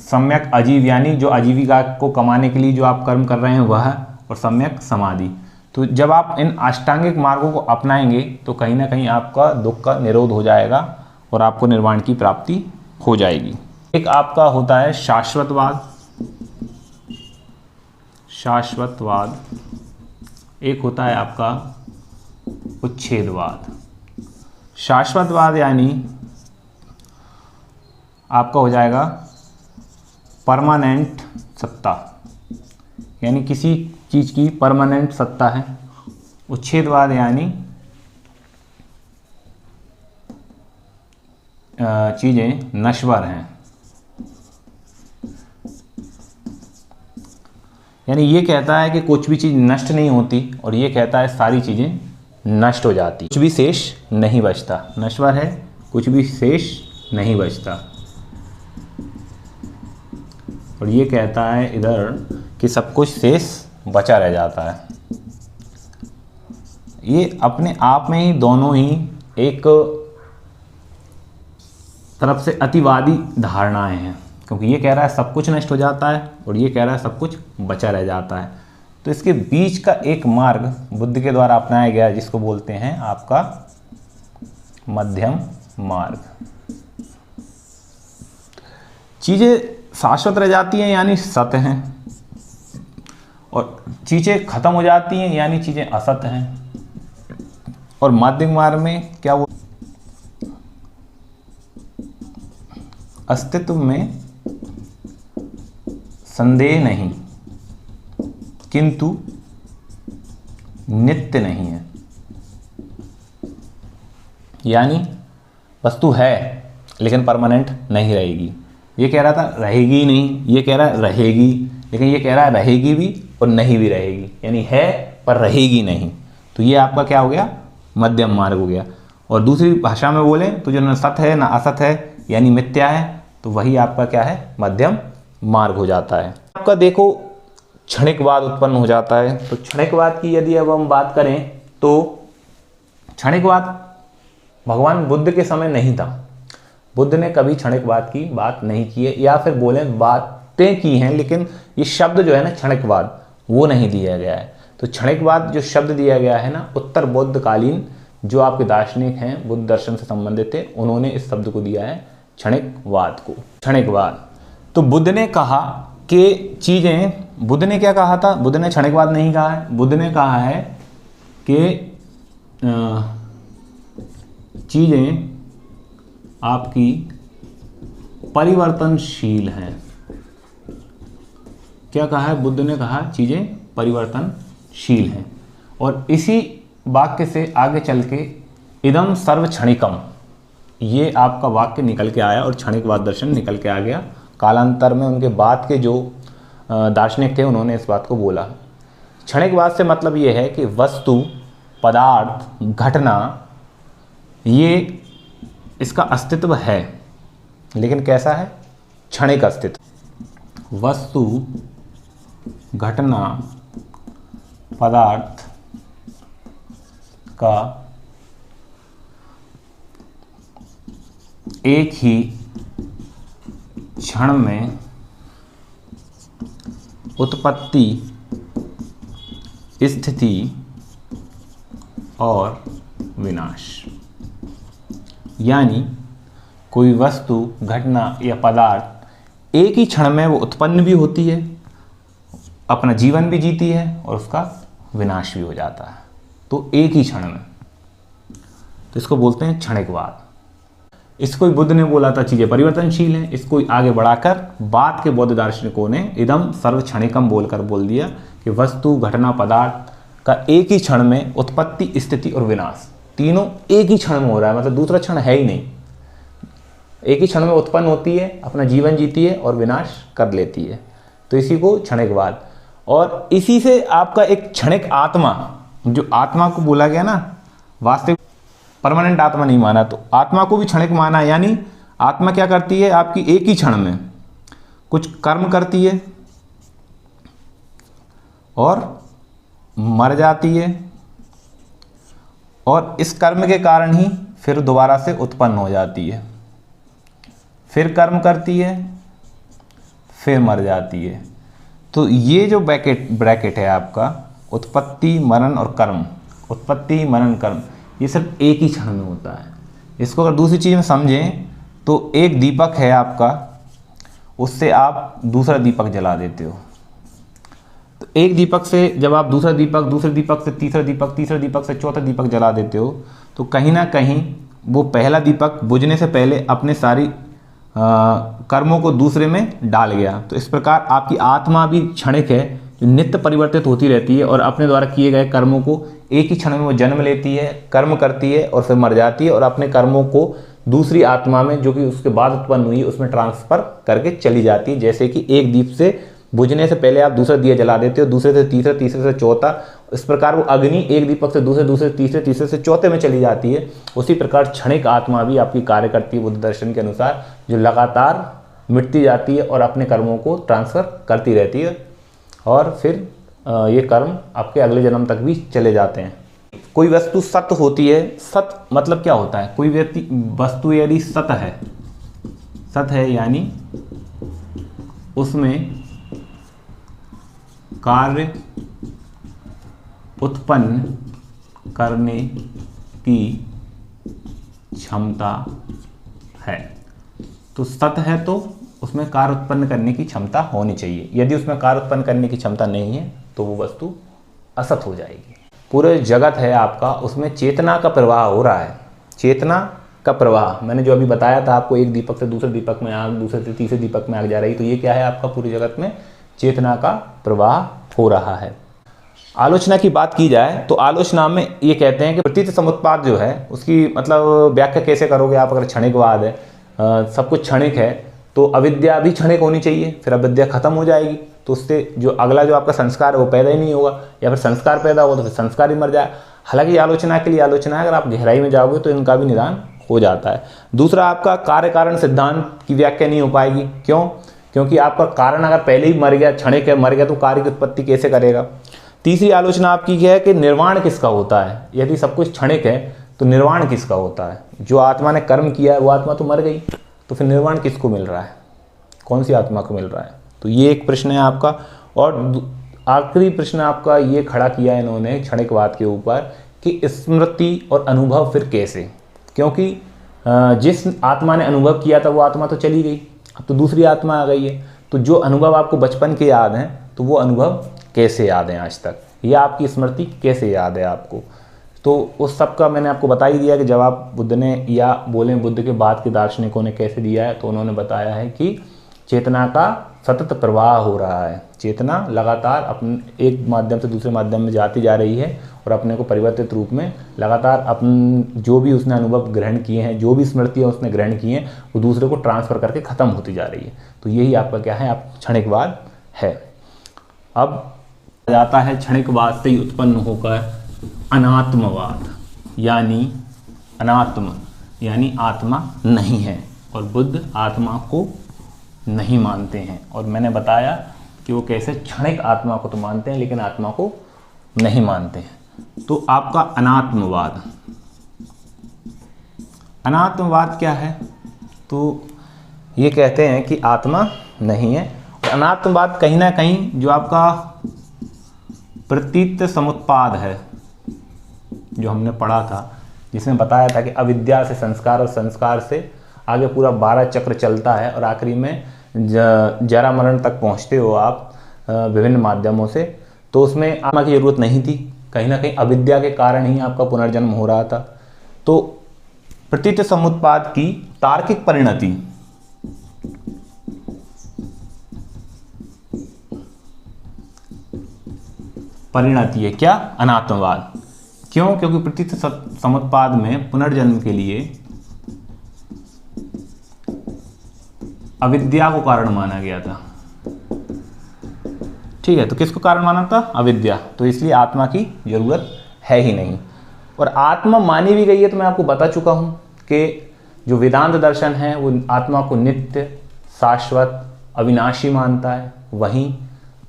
सम्यक आजीव यानी जो आजीविका को कमाने के लिए जो आप कर्म कर रहे हैं वह, और सम्यक समाधि। तो जब आप इन अष्टांगिक मार्गों को अपनाएंगे तो कहीं ना कहीं आपका दुख का निरोध हो जाएगा और आपको निर्वाण की प्राप्ति हो जाएगी। एक आपका होता है शाश्वतवाद, शाश्वतवाद। एक होता है आपका उच्छेदवाद। शाश्वतवाद यानी आपका हो जाएगा परमानेंट सत्ता, यानी किसी चीज़ की परमानेंट सत्ता है। उच्छेदवाद यानी चीज़ें नश्वर हैं, यानी ये कहता है कि कुछ भी चीज़ नष्ट नहीं होती, और ये कहता है सारी चीज़ें नष्ट हो जाती, कुछ भी शेष नहीं बचता। नश्वर है, कुछ भी शेष नहीं बचता। और ये कहता है इधर कि सब कुछ शेष बचा रह जाता है। ये अपने आप में ही दोनों ही एक तरफ से अतिवादी धारणाएं हैं, क्योंकि ये कह रहा है सब कुछ नष्ट हो जाता है और ये कह रहा है सब कुछ बचा रह जाता है। तो इसके बीच का एक मार्ग बुद्ध के द्वारा अपनाया गया, जिसको बोलते हैं आपका मध्यम मार्ग। चीज़ें शाश्वत रह जाती हैं यानी सत्य हैं, और चीज़ें खत्म हो जाती हैं यानी चीज़ें असत्य हैं। और मध्यम मार्ग में क्या वो अस्तित्व में संदेह नहीं, किंतु नित्य नहीं है। यानी वस्तु है लेकिन परमानेंट नहीं रहेगी। ये कह रहा था रहेगी नहीं, ये कह रहा है रहेगी, लेकिन ये कह रहा है रहेगी भी और नहीं भी रहेगी, यानी है पर रहेगी नहीं। तो ये आपका क्या हो गया, मध्यम मार्ग हो गया। और दूसरी भाषा में बोले तो जो न सत्य है न असत है यानी मिथ्या है, तो वही आपका क्या है, मध्यम मार्ग हो जाता है। आपका देखो क्षणिकवाद उत्पन्न हो जाता है। तो क्षणिकवाद की यदि अब हम बात करें तो क्षणिकवाद भगवान बुद्ध के समय नहीं था। बुद्ध ने कभी क्षणिकवाद की बात नहीं की है, या फिर बोले बातें की हैं, लेकिन ये शब्द जो है ना क्षणिकवाद वो नहीं दिया गया है। तो क्षणिकवाद जो शब्द दिया गया है ना, उत्तर बौद्ध कालीन जो आपके दार्शनिक हैं, बुद्ध दर्शन से संबंधित थे, उन्होंने इस शब्द को दिया है क्षणिकवाद को। क्षणिकवाद तो बुद्ध ने कहा कि चीज़ें, बुद्ध ने क्या कहा था, बुद्ध ने क्षणिकवाद नहीं कहा है। बुद्ध ने कहा है कि चीज़ें आपकी परिवर्तनशील हैं। क्या कहा है बुद्ध ने, कहा चीज़ें परिवर्तनशील हैं। और इसी वाक्य से आगे चल के इदम सर्व क्षणिकम, ये आपका वाक्य निकल के आया और क्षणिकवाद दर्शन निकल के आ गया। कालांतर में उनके बाद के जो दार्शनिक थे उन्होंने इस बात को बोला। क्षणिकवाद से मतलब ये है कि वस्तु, पदार्थ, घटना, ये इसका अस्तित्व है, लेकिन कैसा है, क्षणिक अस्तित्व। वस्तु, घटना, पदार्थ का एक ही क्षण में उत्पत्ति, स्थिति और विनाश। यानी कोई वस्तु, घटना या पदार्थ एक ही क्षण में वो उत्पन्न भी होती है, अपना जीवन भी जीती है और उसका विनाश भी हो जाता है, तो एक ही क्षण में। तो इसको बोलते हैं क्षणिकवाद। इसको ही बुद्ध ने बोला था चीज़ें परिवर्तनशील हैं। इसको आगे बढ़ाकर बाद के बौद्ध दार्शनिकों ने इदम सर्व क्षणिकम बोलकर बोल दिया कि वस्तु, घटना, पदार्थ का एक ही क्षण में उत्पत्ति, स्थिति और विनाश, तीनों एक ही क्षण में हो रहा है, मतलब दूसरा क्षण है ही नहीं। एक ही क्षण में उत्पन्न होती है, अपना जीवन जीती है और विनाश कर लेती है, तो इसी को क्षणिकवाद। और इसी से आपका एक क्षणिक आत्मा, जो आत्मा को बोला गया ना, वास्तविक परमानेंट आत्मा नहीं माना, तो आत्मा को भी क्षणिक माना। यानी आत्मा क्या करती है, आपकी एक ही क्षण में कुछ कर्म करती है और मर जाती है, और इस कर्म के कारण ही फिर दोबारा से उत्पन्न हो जाती है, फिर कर्म करती है, फिर मर जाती है। तो ये जो ब्रैकेट है आपका, उत्पत्ति मरण और कर्म, उत्पत्ति मरण कर्म, ये सिर्फ एक ही क्षण में होता है। इसको अगर दूसरी चीज़ में समझें तो एक दीपक है आपका, उससे आप दूसरा दीपक जला देते हो। तो एक दीपक से जब आप दूसरे दीपक से तीसरा दीपक, तीसरे दीपक से चौथा दीपक जला देते हो, तो कहीं ना कहीं वो पहला दीपक बुझने से पहले अपने सारी कर्मों को दूसरे में डाल गया। तो इस प्रकार आपकी आत्मा भी क्षणिक है, जो नित्य परिवर्तित होती रहती है और अपने द्वारा किए गए कर्मों को एक ही क्षण में वो जन्म लेती है, कर्म करती है और फिर मर जाती है, और अपने कर्मों को दूसरी आत्मा में जो कि उसके बाद उत्पन्न हुई उसमें ट्रांसफर करके चली जाती है। जैसे कि एक दीप से बुझने से पहले आप दूसरा दिया जला देते हो, दूसरे से तीसरा, तीसरे से चौथा, इस प्रकार वो अग्नि एक दीपक से दूसरे, दूसरे तीसरे, तीसरे से चौथे में चली जाती है। उसी प्रकार क्षणिक आत्मा भी आपकी कार्य करती है बुद्ध दर्शन के अनुसार, जो लगातार मिटती जाती है और अपने कर्मों को ट्रांसफर करती रहती है, और फिर ये कर्म आपके अगले जन्म तक भी चले जाते हैं। कोई वस्तु सत होती है, सत मतलब क्या होता है, कोई वस्तु यदि सत है यानी उसमें कार्य उत्पन्न करने की क्षमता है। तो सत है तो उसमें कार्य उत्पन्न करने की क्षमता होनी चाहिए। यदि उसमें कार्य उत्पन्न करने की क्षमता नहीं है तो वो वस्तु असत हो जाएगी। पूरे जगत है आपका, उसमें चेतना का प्रवाह हो रहा है, चेतना का प्रवाह। मैंने जो अभी बताया था आपको, एक दीपक से दूसरे दीपक में आग, दूसरे से तीसरे दीपक में आग जा रही, तो ये क्या है आपका, पूरे जगत में चेतना का प्रवाह हो रहा है। आलोचना की बात की जाए तो आलोचना में ये कहते हैं कि प्रतीत समुत्पाद जो है उसकी मतलब व्याख्या कैसे करोगे आप, अगर क्षणिकवाद है, सब कुछ क्षणिक है, तो अविद्या भी क्षणिक होनी चाहिए, फिर अविद्या खत्म हो जाएगी, तो उससे जो अगला जो आपका संस्कार है वो पैदा ही नहीं होगा, या फिर संस्कार पैदा होगा तो फिर संस्कार ही मर जाए। हालांकि आलोचना के लिए आलोचना है, अगर आप गहराई में जाओगे तो इनका भी निदान हो जाता है। दूसरा आपका कार्य कारण सिद्धांत की व्याख्या नहीं हो पाएगी। क्यों? क्योंकि आपका कारण अगर पहले ही मर गया, क्षणिक है, मर गया, तो कार्य की उत्पत्ति कैसे करेगा। तीसरी आलोचना आपकी क्या है कि निर्वाण किसका होता है। यदि सब कुछ क्षणिक है तो निर्वाण किसका होता है। जो आत्मा ने कर्म किया है वो आत्मा तो मर गई, तो फिर निर्वाण किसको मिल रहा है, कौन सी आत्मा को मिल रहा है। तो ये एक प्रश्न है आपका। और आखिरी प्रश्न आपका ये खड़ा किया है इन्होंने क्षणिकवाद के ऊपर कि स्मृति और अनुभव फिर कैसे, क्योंकि जिस आत्मा ने अनुभव किया था वो आत्मा तो चली गई, अब तो दूसरी आत्मा आ गई है, तो जो अनुभव आपको बचपन के याद हैं तो वो अनुभव कैसे याद हैं आज तक, या आपकी स्मृति कैसे याद है आपको। तो उस सब का मैंने आपको बता ही दिया कि जवाब बुद्ध ने, या बोलें बुद्ध के बाद के दार्शनिकों ने कैसे दिया है। तो उन्होंने बताया है कि चेतना का सतत प्रवाह हो रहा है, चेतना लगातार अपने एक माध्यम से दूसरे माध्यम में जाती जा रही है और अपने को परिवर्तित रूप में लगातार अपन जो भी उसने अनुभव ग्रहण किए हैं, जो भी स्मृतियाँ उसने ग्रहण की हैं, वो दूसरे को ट्रांसफ़र करके ख़त्म होती जा रही है। तो यही आपका क्या है, आप क्षणिकवाद है। अब जाता है क्षणिकवाद से ही उत्पन्न होकर अनात्मवाद, यानी अनात्म यानी आत्मा नहीं है, और बुद्ध आत्मा को नहीं मानते हैं। और मैंने बताया कि वो कैसे क्षणिक आत्मा को तो मानते हैं लेकिन आत्मा को नहीं मानते हैं। तो आपका अनात्मवाद, अनात्मवाद क्या है, तो ये कहते हैं कि आत्मा नहीं है। और अनात्मवाद कहीं ना कहीं जो आपका प्रतीत समुत्पाद है, जो हमने पढ़ा था, जिसमें बताया था कि अविद्या से संस्कार और संस्कार से आगे पूरा 12 चक्र चलता है और आखिरी में जरा मरण तक पहुंचते हो आप विभिन्न माध्यमों से। तो उसमें आत्मा की जरूरत नहीं थी, कहीं ना कहीं अविद्या के कारण ही आपका पुनर्जन्म हो रहा था। तो प्रतीत समुत्पाद की तार्किक परिणति है क्या, अनात्मवाद। क्यों? क्योंकि प्रतीत समुत्पाद में पुनर्जन्म के लिए अविद्या को कारण माना गया था। ठीक है, तो किसको कारण माना था, अविद्या। तो इसलिए आत्मा की जरूरत है ही नहीं। और आत्मा मानी भी गई है, तो मैं आपको बता चुका हूँ कि जो वेदांत दर्शन है वो आत्मा को नित्य, शाश्वत, अविनाशी मानता है। वहीं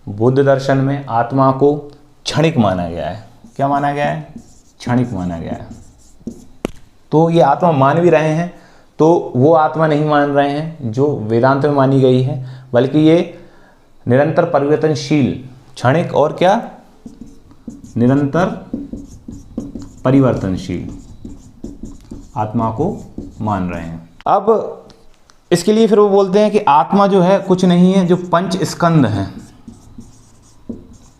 बुद्ध दर्शन में आत्मा को क्षणिक माना गया है। क्या माना गया है? क्षणिक माना गया है। तो ये आत्मा मान भी रहे हैं, तो वो आत्मा नहीं मान रहे हैं जो वेदांत में मानी गई है, बल्कि ये निरंतर परिवर्तनशील, क्षणिक और क्या, निरंतर परिवर्तनशील आत्मा को मान रहे हैं। अब इसके लिए फिर वो बोलते हैं कि आत्मा जो है कुछ नहीं है, जो पंच स्कंद है।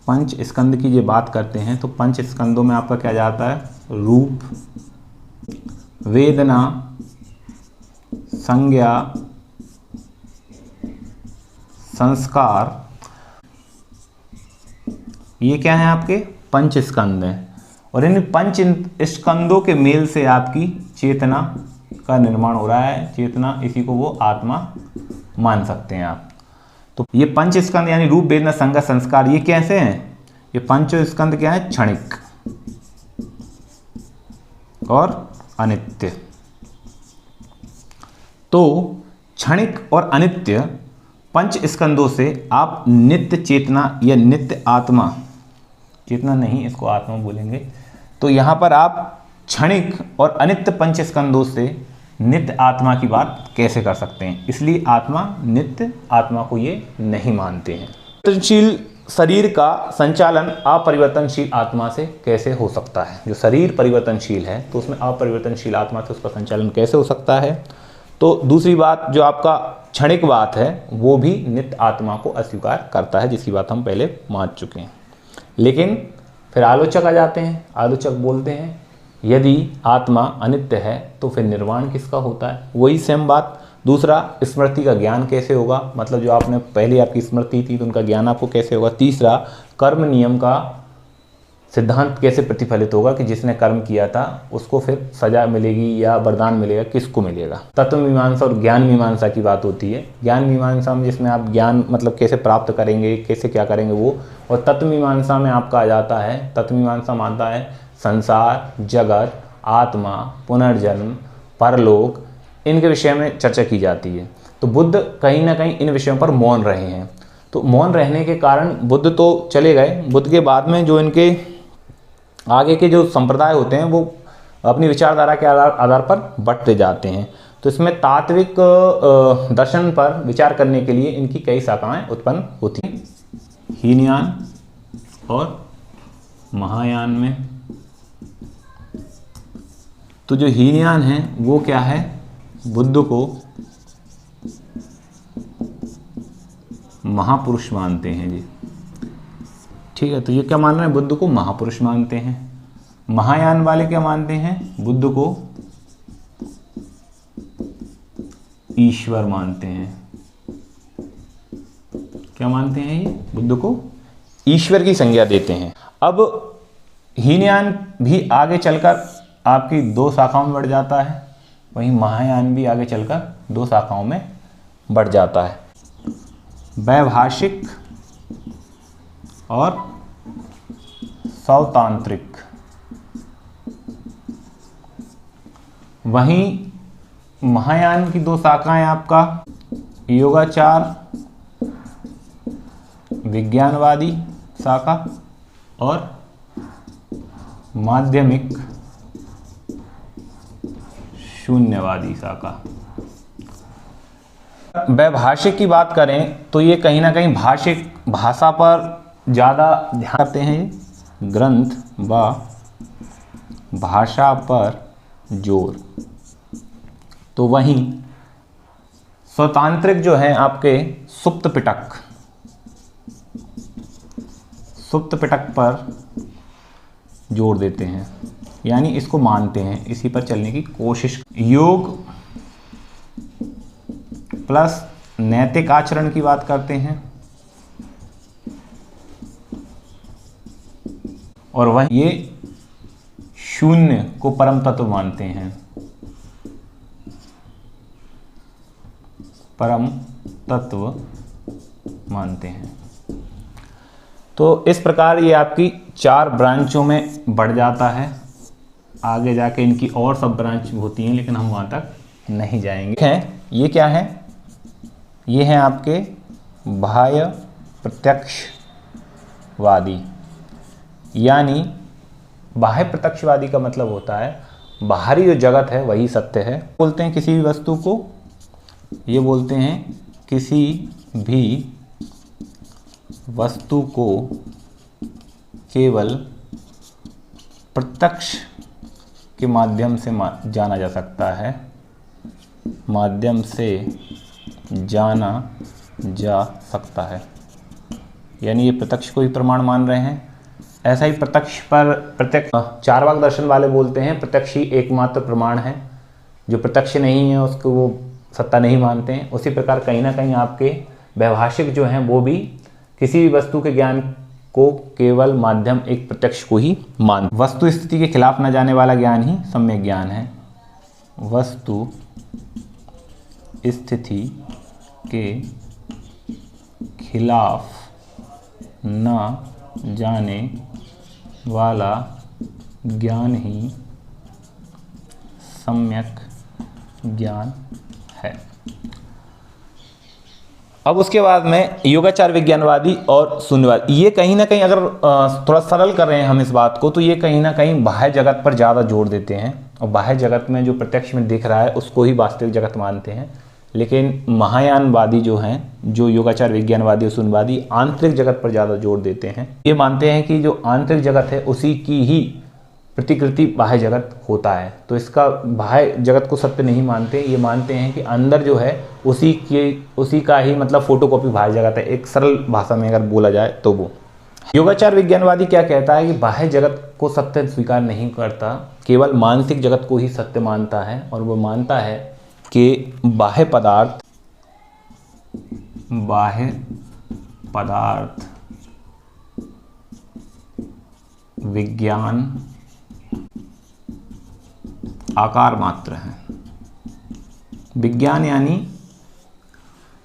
पंच स्कंद की जो बात करते हैं तो पंच स्कंदों में आपका क्या जाता है? रूप, वेदना, संज्ञा, संस्कार, ये क्या है? आपके पंच स्कंद हैं। और इन पंच स्कंदों के मेल से आपकी चेतना का निर्माण हो रहा है। चेतना, इसी को वो आत्मा मान सकते हैं आप। तो ये पंच स्कंद यानी रूप, वेदना, संज्ञा, संस्कार, ये कैसे हैं? ये पंच स्कंद क्या है? क्षणिक और अनित्य। तो क्षणिक और अनित्य पंच स्कंदों से आप नित्य चेतना या नित्य आत्मा, चेतना नहीं, इसको आत्मा बोलेंगे, तो यहां पर आप क्षणिक और अनित्य पंच स्कंदों से नित्य आत्मा की बात कैसे कर सकते हैं? इसलिए आत्मा, नित्य आत्मा को ये नहीं मानते हैं। परिवर्तनशील शरीर का संचालन अपरिवर्तनशील आत्मा से कैसे हो सकता है? जो शरीर परिवर्तनशील है तो उसमें अपरिवर्तनशील आत्मा से उसका संचालन कैसे हो सकता है? तो दूसरी बात, जो आपका क्षणिक बात है, वो भी नित्य आत्मा को अस्वीकार करता है, जिसकी बात हम पहले मान चुके हैं। लेकिन फिर आलोचक आ जाते हैं। आलोचक बोलते हैं यदि आत्मा अनित्य है तो फिर निर्वाण किसका होता है? वही सेम बात। दूसरा, स्मृति का ज्ञान कैसे होगा? मतलब जो आपने पहले आपकी स्मृति थी तो उनका ज्ञान आपको कैसे होगा? तीसरा, कर्म नियम का सिद्धांत कैसे प्रतिफलित होगा कि जिसने कर्म किया था उसको फिर सजा मिलेगी या वरदान मिलेगा, किसको मिलेगा? तत्व मीमांसा और ज्ञान मीमांसा की बात होती है। ज्ञान मीमांसा में जिसमें आप ज्ञान मतलब कैसे प्राप्त करेंगे, कैसे क्या करेंगे वो, और तत्व मीमांसा में आपका आ जाता है, तत्व मीमांसा मानता है संसार, जगत, आत्मा, पुनर्जन्म, परलोक, इनके विषय में चर्चा की जाती है। तो बुद्ध कहीं ना कहीं इन विषयों पर मौन रहे हैं। तो मौन रहने के कारण बुद्ध तो चले गए। बुद्ध के बाद में जो इनके आगे के जो संप्रदाय होते हैं वो अपनी विचारधारा के आधार पर बढ़ते जाते हैं। तो इसमें तात्विक दर्शन पर विचार करने के लिए इनकी कई शाखाएं उत्पन्न होती हैं, हीनयान और महायान में। तो जो हीनयान है वो क्या है? बुद्ध को महापुरुष मानते हैं जी, ठीक है। तो ये क्या मान रहे हैं? बुद्ध को महापुरुष मानते हैं। महायान वाले क्या मानते हैं? बुद्ध को ईश्वर मानते हैं। क्या मानते हैं ये? बुद्ध को ईश्वर की संज्ञा देते हैं। अब हीनयान भी आगे चलकर आपकी दो शाखाओं में बढ़ जाता है, वहीं महायान भी आगे चलकर दो शाखाओं में बढ़ जाता है, वैभाषिक और सौतांत्रिक। वहीं महायान की दो शाखाएं आपका योगाचार विज्ञानवादी शाखा और माध्यमिक शून्यवादी शाखा। वैभाषिक की बात करें तो ये कहीं ना कहीं भाषा पर ज़्यादा ध्यान देते हैं, ग्रंथ व भाषा पर जोर। तो वहीं स्वतांत्रिक जो है आपके सुप्त पिटक पर जोर देते हैं, यानी इसको मानते हैं, इसी पर चलने की कोशिश। योग प्लस नैतिक आचरण की बात करते हैं और वह ये शून्य को परम तत्व मानते हैं, परम तत्व मानते हैं। तो इस प्रकार ये आपकी चार ब्रांचों में बढ़ जाता है। आगे जाके इनकी और सब ब्रांच होती हैं, लेकिन हम वहाँ तक नहीं जाएंगे। हैं ये क्या है, ये हैं आपके बाह्य प्रत्यक्षवादी। यानी बाह्य प्रत्यक्षवादी का मतलब होता है बाहरी जो जगत है वही सत्य है। बोलते हैं किसी भी वस्तु को, ये बोलते हैं किसी भी वस्तु को केवल प्रत्यक्ष के माध्यम से जाना जा सकता है, माध्यम से जाना जा सकता है। यानी ये प्रत्यक्ष को ही प्रमाण मान रहे हैं। ऐसा ही प्रत्यक्ष चार्वाक दर्शन वाले बोलते हैं प्रत्यक्ष ही एकमात्र प्रमाण है, जो प्रत्यक्ष नहीं है उसको वो सत्ता नहीं मानते हैं। उसी प्रकार कहीं ना कहीं आपके व्यवहारिक जो हैं वो भी किसी भी वस्तु के ज्ञान को केवल माध्यम एक प्रत्यक्ष को ही मान। वस्तु स्थिति के खिलाफ न जाने वाला ज्ञान ही सम्यक ज्ञान है। वस्तु स्थिति के खिलाफ न जाने वाला ज्ञान ही सम्यक ज्ञान है। अब उसके बाद में योगाचार विज्ञानवादी और शून्यवादी, ये कहीं ना कहीं अगर थोड़ा सरल कर रहे हैं हम इस बात को, तो ये कहीं ना कहीं बाह्य जगत पर ज़्यादा जोर देते हैं और बाह्य जगत में जो प्रत्यक्ष में दिख रहा है उसको ही वास्तविक जगत मानते हैं। लेकिन महायानवादी जो हैं, जो योगाचार विज्ञानवादी और शून्यवादी, आंतरिक जगत पर ज़्यादा जोर देते हैं। ये मानते हैं कि जो आंतरिक जगत है उसी की ही प्रतिकृति बाह्य जगत होता है। तो इसका बाह्य जगत को सत्य नहीं मानते, ये मानते हैं कि अंदर जो है उसी का ही मतलब फोटोकॉपी बाह्य जगत है, एक सरल भाषा में अगर बोला जाए तो वो। योगाचार विज्ञानवादी क्या कहता है कि बाह्य जगत को सत्य स्वीकार नहीं करता, केवल मानसिक जगत को ही सत्य मानता है। और वो मानता है कि बाह्य पदार्थ विज्ञान आकार मात्र है। विज्ञान यानी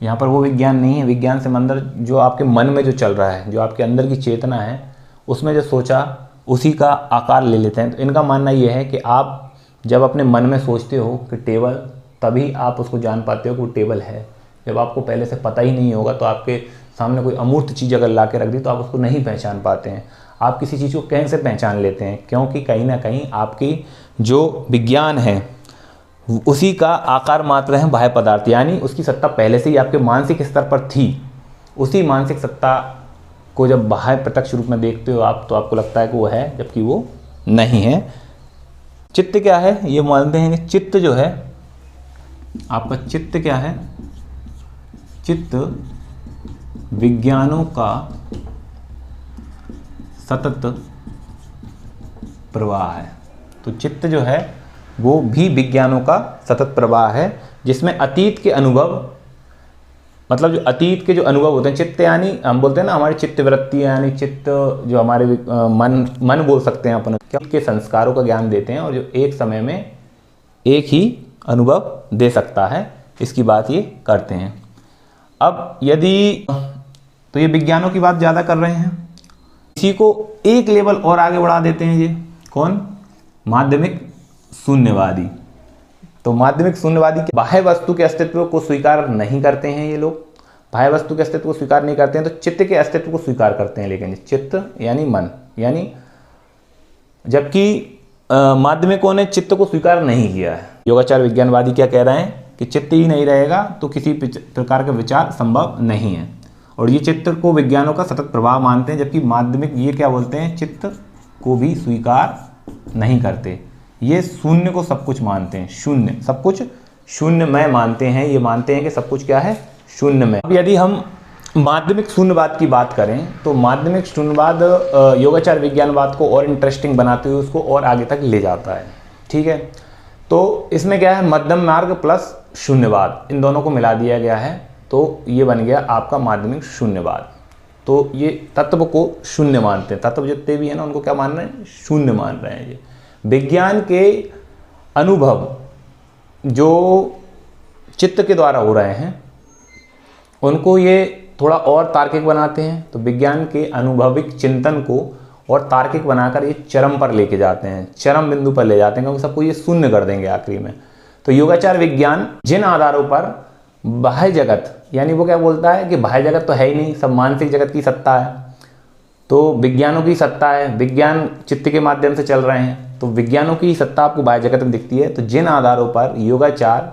यहाँ पर वो विज्ञान नहीं है, विज्ञान से अंदर जो आपके मन में जो चल रहा है, जो आपके अंदर की चेतना है, उसमें जो सोचा उसी का आकार ले लेते हैं। तो इनका मानना ये है कि आप जब अपने मन में सोचते हो कि टेबल, तभी आप उसको जान पाते हो कि वो टेबल है। जब आपको पहले से पता ही नहीं होगा तो आपके सामने कोई अमूर्त चीज़ अगर ला के रख दी तो आप उसको नहीं पहचान पाते हैं। आप किसी चीज़ को कैसे पहचान लेते हैं, क्योंकि कहीं ना कहीं आपकी जो विज्ञान है उसी का आकार मात्र है बाह्य पदार्थ, यानी उसकी सत्ता पहले से ही आपके मानसिक स्तर पर थी। उसी मानसिक सत्ता को जब बाह्य प्रत्यक्ष रूप में देखते हो आप, तो आपको लगता है कि वो है, जबकि वो नहीं है। चित्त क्या है, ये मानते हैं कि चित्त जो है आपका, चित्त क्या है, चित्त विज्ञानों का सतत प्रवाह है। तो चित्त जो है वो भी विज्ञानों का सतत प्रवाह है, जिसमें अतीत के अनुभव, मतलब जो अतीत के जो अनुभव होते हैं, चित्त यानी हम बोलते हैं ना हमारी चित्त वृत्ति, यानी चित्त जो हमारे मन बोल सकते हैं अपन, के संस्कारों का ज्ञान देते हैं और जो एक समय में एक ही अनुभव दे सकता है, इसकी बात ये करते हैं। अब यदि तो ये विज्ञानों की बात ज़्यादा कर रहे हैं। इसी को एक लेवल और आगे बढ़ा देते हैं, ये कौन, माध्यमिक शून्यवादी। तो माध्यमिक शून्यवादी के बाह्य वस्तु के अस्तित्व को स्वीकार नहीं करते हैं ये लोग, बाह्य वस्तु के अस्तित्व को स्वीकार नहीं करते हैं, तो चित्त के अस्तित्व को स्वीकार करते हैं। लेकिन चित्त यानी मन, यानी जबकि माध्यमिकों ने चित्त को स्वीकार नहीं किया है। योगाचार विज्ञानवादी क्या कह रहे हैं कि चित्त ही नहीं रहेगा तो किसी प्रकार का विचार संभव नहीं है, और ये चित्त को विज्ञानों का सतत प्रभाव मानते हैं। जबकि माध्यमिक ये क्या बोलते हैं, चित्त को भी स्वीकार नहीं करते, ये शून्य को सब कुछ मानते हैं, शून्य, सब कुछ शून्य में मानते हैं। ये मानते हैं कि सब कुछ क्या है, शून्य में। अब यदि हम माध्यमिक शून्यवाद की बात करें तो माध्यमिक शून्यवाद योगाचार विज्ञानवाद को और इंटरेस्टिंग बनाते हुए उसको और आगे तक ले जाता है। ठीक है, तो इसमें क्या है, मध्यम मार्ग प्लस शून्यवाद, इन दोनों को मिला दिया गया है, तो ये बन गया आपका माध्यमिक शून्यवाद। तो ये तत्व को शून्य मानते हैं, तत्व जितने भी हैं ना उनको क्या मान रहे हैं, शून्य मान रहे हैं। ये विज्ञान के अनुभव जो चित्त के द्वारा हो रहे हैं उनको ये थोड़ा और तार्किक बनाते हैं। तो विज्ञान के अनुभविक चिंतन को और तार्किक बनाकर ये चरम पर लेके जाते हैं, चरम बिंदु पर ले जाते हैं, क्योंकि सबको ये शून्य कर देंगे आखिरी में। तो योगाचार विज्ञान जिन आधारों पर बाह्य जगत, यानी वो क्या बोलता है कि बाह्य जगत तो है ही नहीं, सब मानसिक जगत की सत्ता है, तो विज्ञानों की सत्ता है, विज्ञान चित्त के माध्यम से चल रहे हैं, तो विज्ञानों की सत्ता आपको बाह्य जगत में दिखती है। तो जिन आधारों पर योगाचार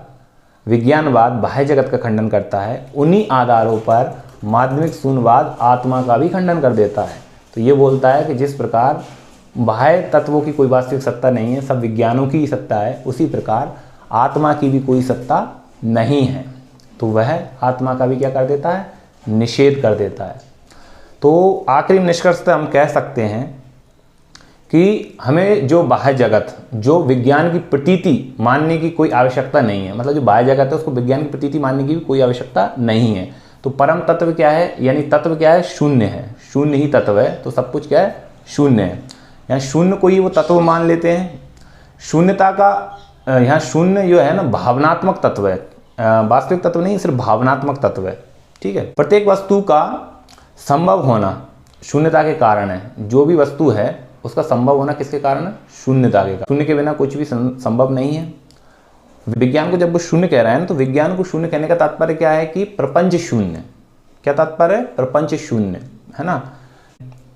विज्ञानवाद बाह्य जगत का खंडन करता है, उन्हीं आधारों पर माध्यमिक शून्यवाद आत्मा का भी खंडन कर देता है। तो ये बोलता है कि जिस प्रकार बाह्य तत्वों की कोई वास्तविक सत्ता नहीं है, सब विज्ञानों की ही सत्ता है, उसी प्रकार आत्मा की भी कोई सत्ता नहीं है, तो वह आत्मा का भी क्या कर देता है, निषेध कर देता है। तो आखिरी निष्कर्षतः हम कह सकते हैं कि हमें जो बाह्य जगत, जो विज्ञान की प्रतीति मानने की कोई आवश्यकता नहीं है, मतलब जो बाह्य जगत है उसको विज्ञान की प्रतीति मानने की भी कोई आवश्यकता नहीं है। तो परम तत्व क्या है, यानी तत्व क्या है, शून्य है, शून्य ही तत्व है, तो सब कुछ क्या है, शून्य है। यहाँ शून्य को ही वो तत्व मान लेते हैं। शून्यता का यहाँ शून्य जो है ना भावनात्मक तत्व है, वास्तविक तत्व नहीं, सिर्फ भावनात्मक तत्व है, ठीक है। प्रत्येक वस्तु का संभव होना शून्यता के कारण है। जो भी वस्तु है उसका संभव होना किसके कारण है, शून्यता के कारण। शून्य के बिना कुछ भी संभव नहीं है। विज्ञान को जब वो शून्य कह रहा है ना, तो विज्ञान को शून्य कहने का तात्पर्य क्या है कि प्रपंच शून्य। क्या तात्पर्य है, प्रपंच शून्य, है ना।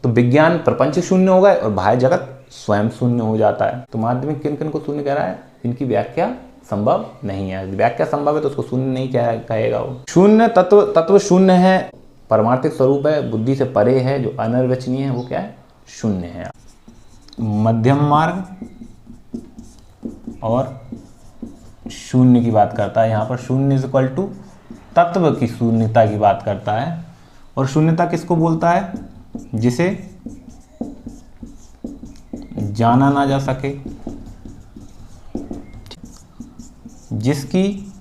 तो विज्ञान प्रपंच शून्य हो गए और बाह्य जगत स्वयं शून्य हो जाता है। तो माध्यमिक किन किन को शून्य कह रहा है, इनकी व्याख्या संभव नहीं है। व्याख्या संभव है तो उसको शून्य नहीं कहेगा वो। शून्य तत्व शून्य है, परमार्थिक स्वरूप है, बुद्धि से परे है, जो अनिर्वचनीय है, वो क्या है, शून्य है। मध्यम मार्ग और शून्य की बात करता है। यहाँ पर शून्य इज इक्वल टू तत्व की शून्यता की बात करता है। और शून्यता किसको बोलता है, जिसे जाना ना जा सके, जिसकी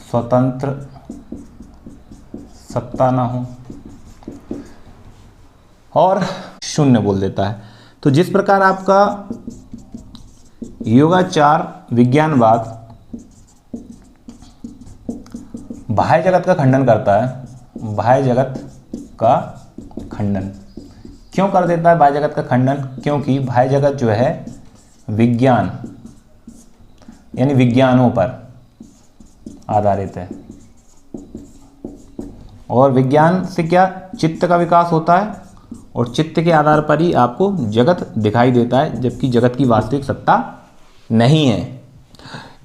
स्वतंत्र सत्ता ना हो, और शून्य बोल देता है। तो जिस प्रकार आपका योगाचार विज्ञानवाद बाह्य जगत का खंडन करता है, बाह्य जगत का खंडन क्यों कर देता है, बाह्य जगत का खंडन, क्योंकि बाह्य जगत जो है विज्ञान यानी विज्ञानों पर आधारित है, और विज्ञान से क्या चित्त का विकास होता है, और चित्त के आधार पर ही आपको जगत दिखाई देता है, जबकि जगत की वास्तविक सत्ता नहीं है।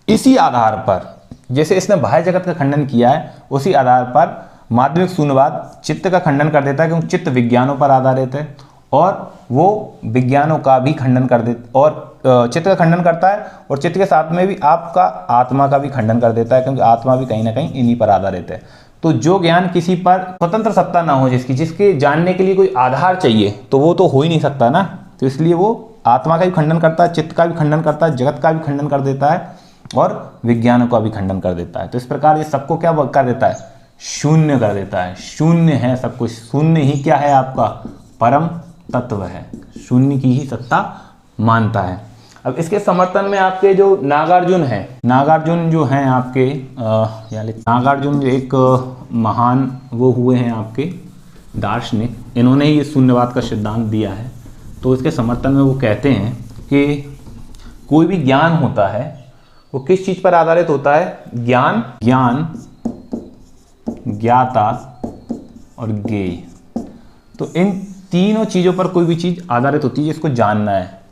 इसी आधार पर जैसे इसने बाह्य जगत का खंडन किया है, उसी आधार पर माध्यमिक शून्यवाद चित्त का खंडन कर देता है, क्योंकि चित्त विज्ञानों पर आधारित है, और वो विज्ञानों का भी खंडन कर देता, और चित्त का खंडन करता है, और चित्त के साथ में भी आपका आत्मा का भी खंडन कर देता है, क्योंकि आत्मा भी कहीं ना कहीं इन्हीं पर आधारित है। तो जो ज्ञान किसी पर स्वतंत्र सत्ता ना हो, जिसके जानने के लिए कोई आधार चाहिए, तो वो तो हो ही नहीं सकता ना। तो इसलिए वो आत्मा का भी खंडन करता है, चित्त का भी खंडन करता है, जगत का भी खंडन कर देता है, और विज्ञानों का भी खंडन कर देता है। तो इस प्रकार ये सबको क्या कर देता है, शून्य कर देता है। शून्य है सब कुछ, शून्य ही क्या है, आपका परम तत्व है, शून्य की ही सत्ता मानता है। अब इसके समर्थन में आपके जो नागार्जुन हैं, नागार्जुन जो हैं आपके नागार्जुन जो एक महान वो हुए हैं आपके दार्शनिक, इन्होंने ही शून्यवाद का सिद्धांत दिया है। तो इसके समर्थन में वो कहते हैं कि कोई भी ज्ञान होता है वो किस चीज़ पर आधारित होता है, ज्ञान, ज्ञाता और ज्ञेय। तो इन तीनों चीज़ों पर कोई भी चीज़ आधारित होती है जिसको जानना है,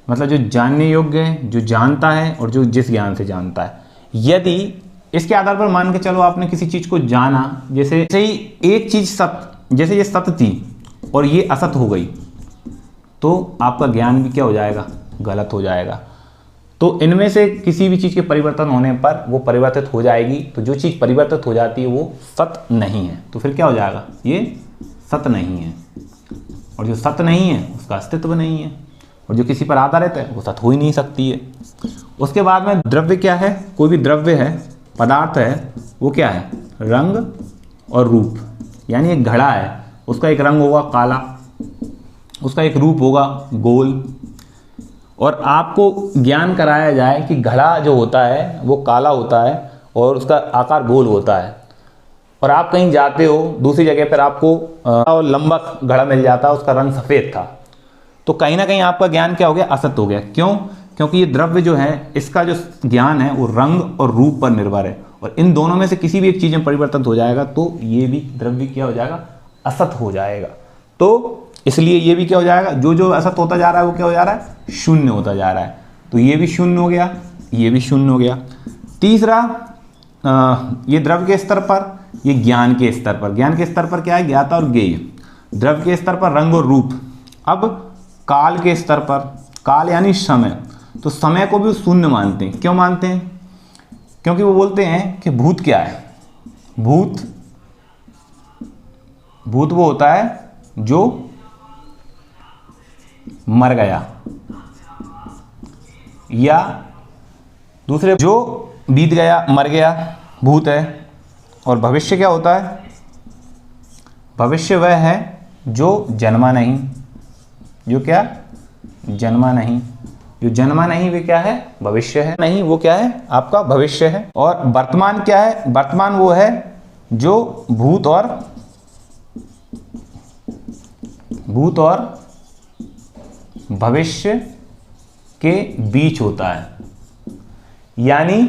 मतलब जो जानने योग्य है, जो जानता है, और जो जिस ज्ञान से जानता है। यदि इसके आधार पर मान के चलो आपने किसी चीज़ को जाना, जैसे ही एक चीज़ सत्य, जैसे ये सत्य थी और ये असत्य हो गई, तो आपका ज्ञान भी क्या हो जाएगा, गलत हो जाएगा। तो इनमें से किसी भी चीज़ के परिवर्तन होने पर वो परिवर्तित हो जाएगी। तो जो चीज़ परिवर्तित हो जाती है वो सत्य नहीं है, तो फिर क्या हो जाएगा, ये सत्य नहीं है, और जो सत्य नहीं है उसका अस्तित्व नहीं है, और जो किसी पर आधारित है वो सत्य हो ही नहीं सकती है। उसके बाद में द्रव्य क्या है, कोई भी द्रव्य है, पदार्थ है, वो क्या है, रंग और रूप। यानी एक घड़ा है, उसका एक रंग होगा काला, उसका एक रूप होगा गोल, और आपको ज्ञान कराया जाए कि घड़ा जो होता है वो काला होता है और उसका आकार गोल होता है, और आप कहीं जाते हो दूसरी जगह पर आपको लंबा घड़ा मिल जाता है, उसका रंग सफ़ेद था, तो कहीं ना कहीं आपका ज्ञान क्या हो गया, असत हो गया। क्यों? क्योंकि ये द्रव्य जो है इसका जो ज्ञान है वो रंग और रूप पर निर्भर है, और इन दोनों में से किसी भी एक चीज़ में परिवर्तन हो जाएगा तो ये भी द्रव्य क्या हो जाएगा, असत हो जाएगा। तो इसलिए ये भी क्या हो जाएगा, जो जो असत होता जा रहा है वो क्या हो जा रहा है, शून्य होता जा रहा है। तो ये भी शून्य हो गया, ये भी शून्य हो गया। तीसरा, ये द्रव्य के स्तर पर, ये ज्ञान के स्तर पर। ज्ञान के स्तर पर क्या है, ज्ञाता और ज्ञेय। द्रव्य के स्तर पर रंग और रूप। अब काल के स्तर पर, काल यानी समय, तो समय को भी शून्य मानते हैं। क्यों मानते हैं? क्योंकि वो बोलते हैं कि भूत क्या है, भूत वो होता है जो मर गया, या दूसरे जो बीत गया, मर गया, भूत है। और भविष्य क्या होता है, भविष्य वह है जो जन्मा नहीं, जो क्या, जन्मा नहीं। जो जन्मा नहीं वे क्या है, भविष्य है, नहीं वो क्या है, आपका भविष्य है। और वर्तमान क्या है, वर्तमान वो है जो भूत और भविष्य के बीच होता है। यानी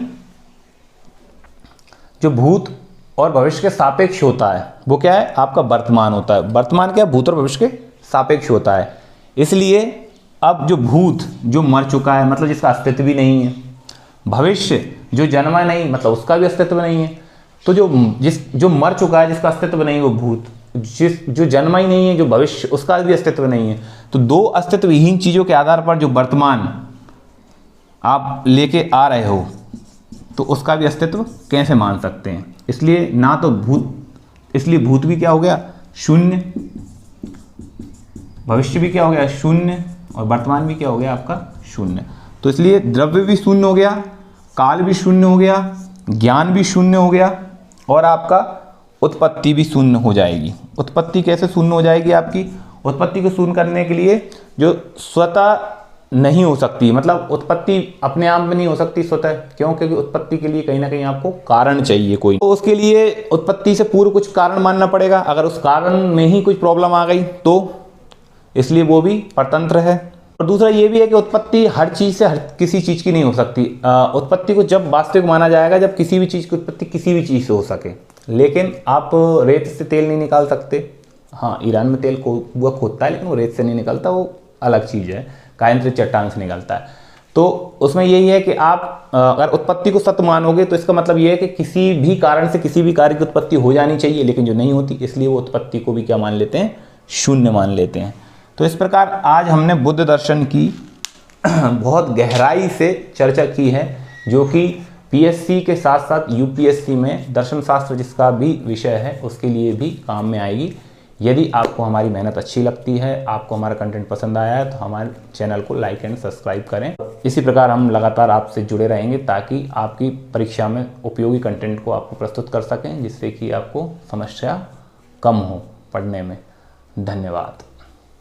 जो भूत और भविष्य के सापेक्ष होता है वो क्या है, आपका वर्तमान होता है। वर्तमान क्या है, भूत और भविष्य के सापेक्ष होता है। इसलिए अब जो भूत जो मर चुका है, मतलब जिसका अस्तित्व भी नहीं है, भविष्य जो जन्मा नहीं, मतलब उसका भी अस्तित्व नहीं है, तो जो मर चुका है, जिसका अस्तित्व नहीं, वो भूत, जो जन्मा ही नहीं है, जो भविष्य, उसका भी अस्तित्व नहीं है। तो दो अस्तित्वहीन चीज़ों के आधार पर जो वर्तमान आप लेके आ रहे हो, तो उसका भी अस्तित्व कैसे मान सकते हैं? इसलिए ना तो भूत, इसलिए भूत भी क्या हो गया, शून्य, भविष्य भी क्या हो गया, शून्य, और वर्तमान भी क्या हो गया, आपका शून्य। तो इसलिए द्रव्य भी शून्य हो गया, काल भी शून्य हो गया, ज्ञान भी शून्य हो गया, और आपका उत्पत्ति भी शून्य हो जाएगी। उत्पत्ति कैसे शून्य हो जाएगी? आपकी उत्पत्ति को शून्य करने के लिए जो स्वतः नहीं हो सकती, मतलब उत्पत्ति अपने आप में नहीं हो सकती स्वतः। क्यों? क्योंकि उत्पत्ति के लिए कहीं ना कहीं आपको कारण चाहिए कोई, तो उसके लिए उत्पत्ति से पूर्व कुछ कारण मानना पड़ेगा। अगर उस कारण में ही कुछ प्रॉब्लम आ गई तो इसलिए वो भी परतंत्र है। और दूसरा ये भी है कि उत्पत्ति हर चीज़ से, हर किसी चीज़ की नहीं हो सकती। उत्पत्ति को जब वास्तविक माना जाएगा जब किसी भी चीज़ की उत्पत्ति किसी भी चीज़ से हो सके। लेकिन आप रेत से तेल नहीं निकाल सकते। हाँ, ईरान में तेल वो खोदता है, लेकिन वो रेत से नहीं निकलता, वो अलग चीज़ है, कायन से चट्टान से निकलता है। तो उसमें यही है कि आप अगर उत्पत्ति को सत्य मानोगे तो इसका मतलब ये है कि किसी भी कारण से किसी भी कार्य की उत्पत्ति हो जानी चाहिए, लेकिन जो नहीं होती, इसलिए वो उत्पत्ति को भी क्या मान लेते हैं, शून्य मान लेते हैं। तो इस प्रकार आज हमने बुद्ध दर्शन की बहुत गहराई से चर्चा की है, जो कि पीएससी के साथ साथ यूपीएससी में दर्शन शास्त्र जिसका भी विषय है उसके लिए भी काम में आएगी। यदि आपको हमारी मेहनत अच्छी लगती है, आपको हमारा कंटेंट पसंद आया है, तो हमारे चैनल को लाइक एंड सब्सक्राइब करें। इसी प्रकार हम लगातार आपसे जुड़े रहेंगे ताकि आपकी परीक्षा में उपयोगी कंटेंट को आपको प्रस्तुत कर सकें, जिससे कि आपको समस्या कम हो पढ़ने में। धन्यवाद।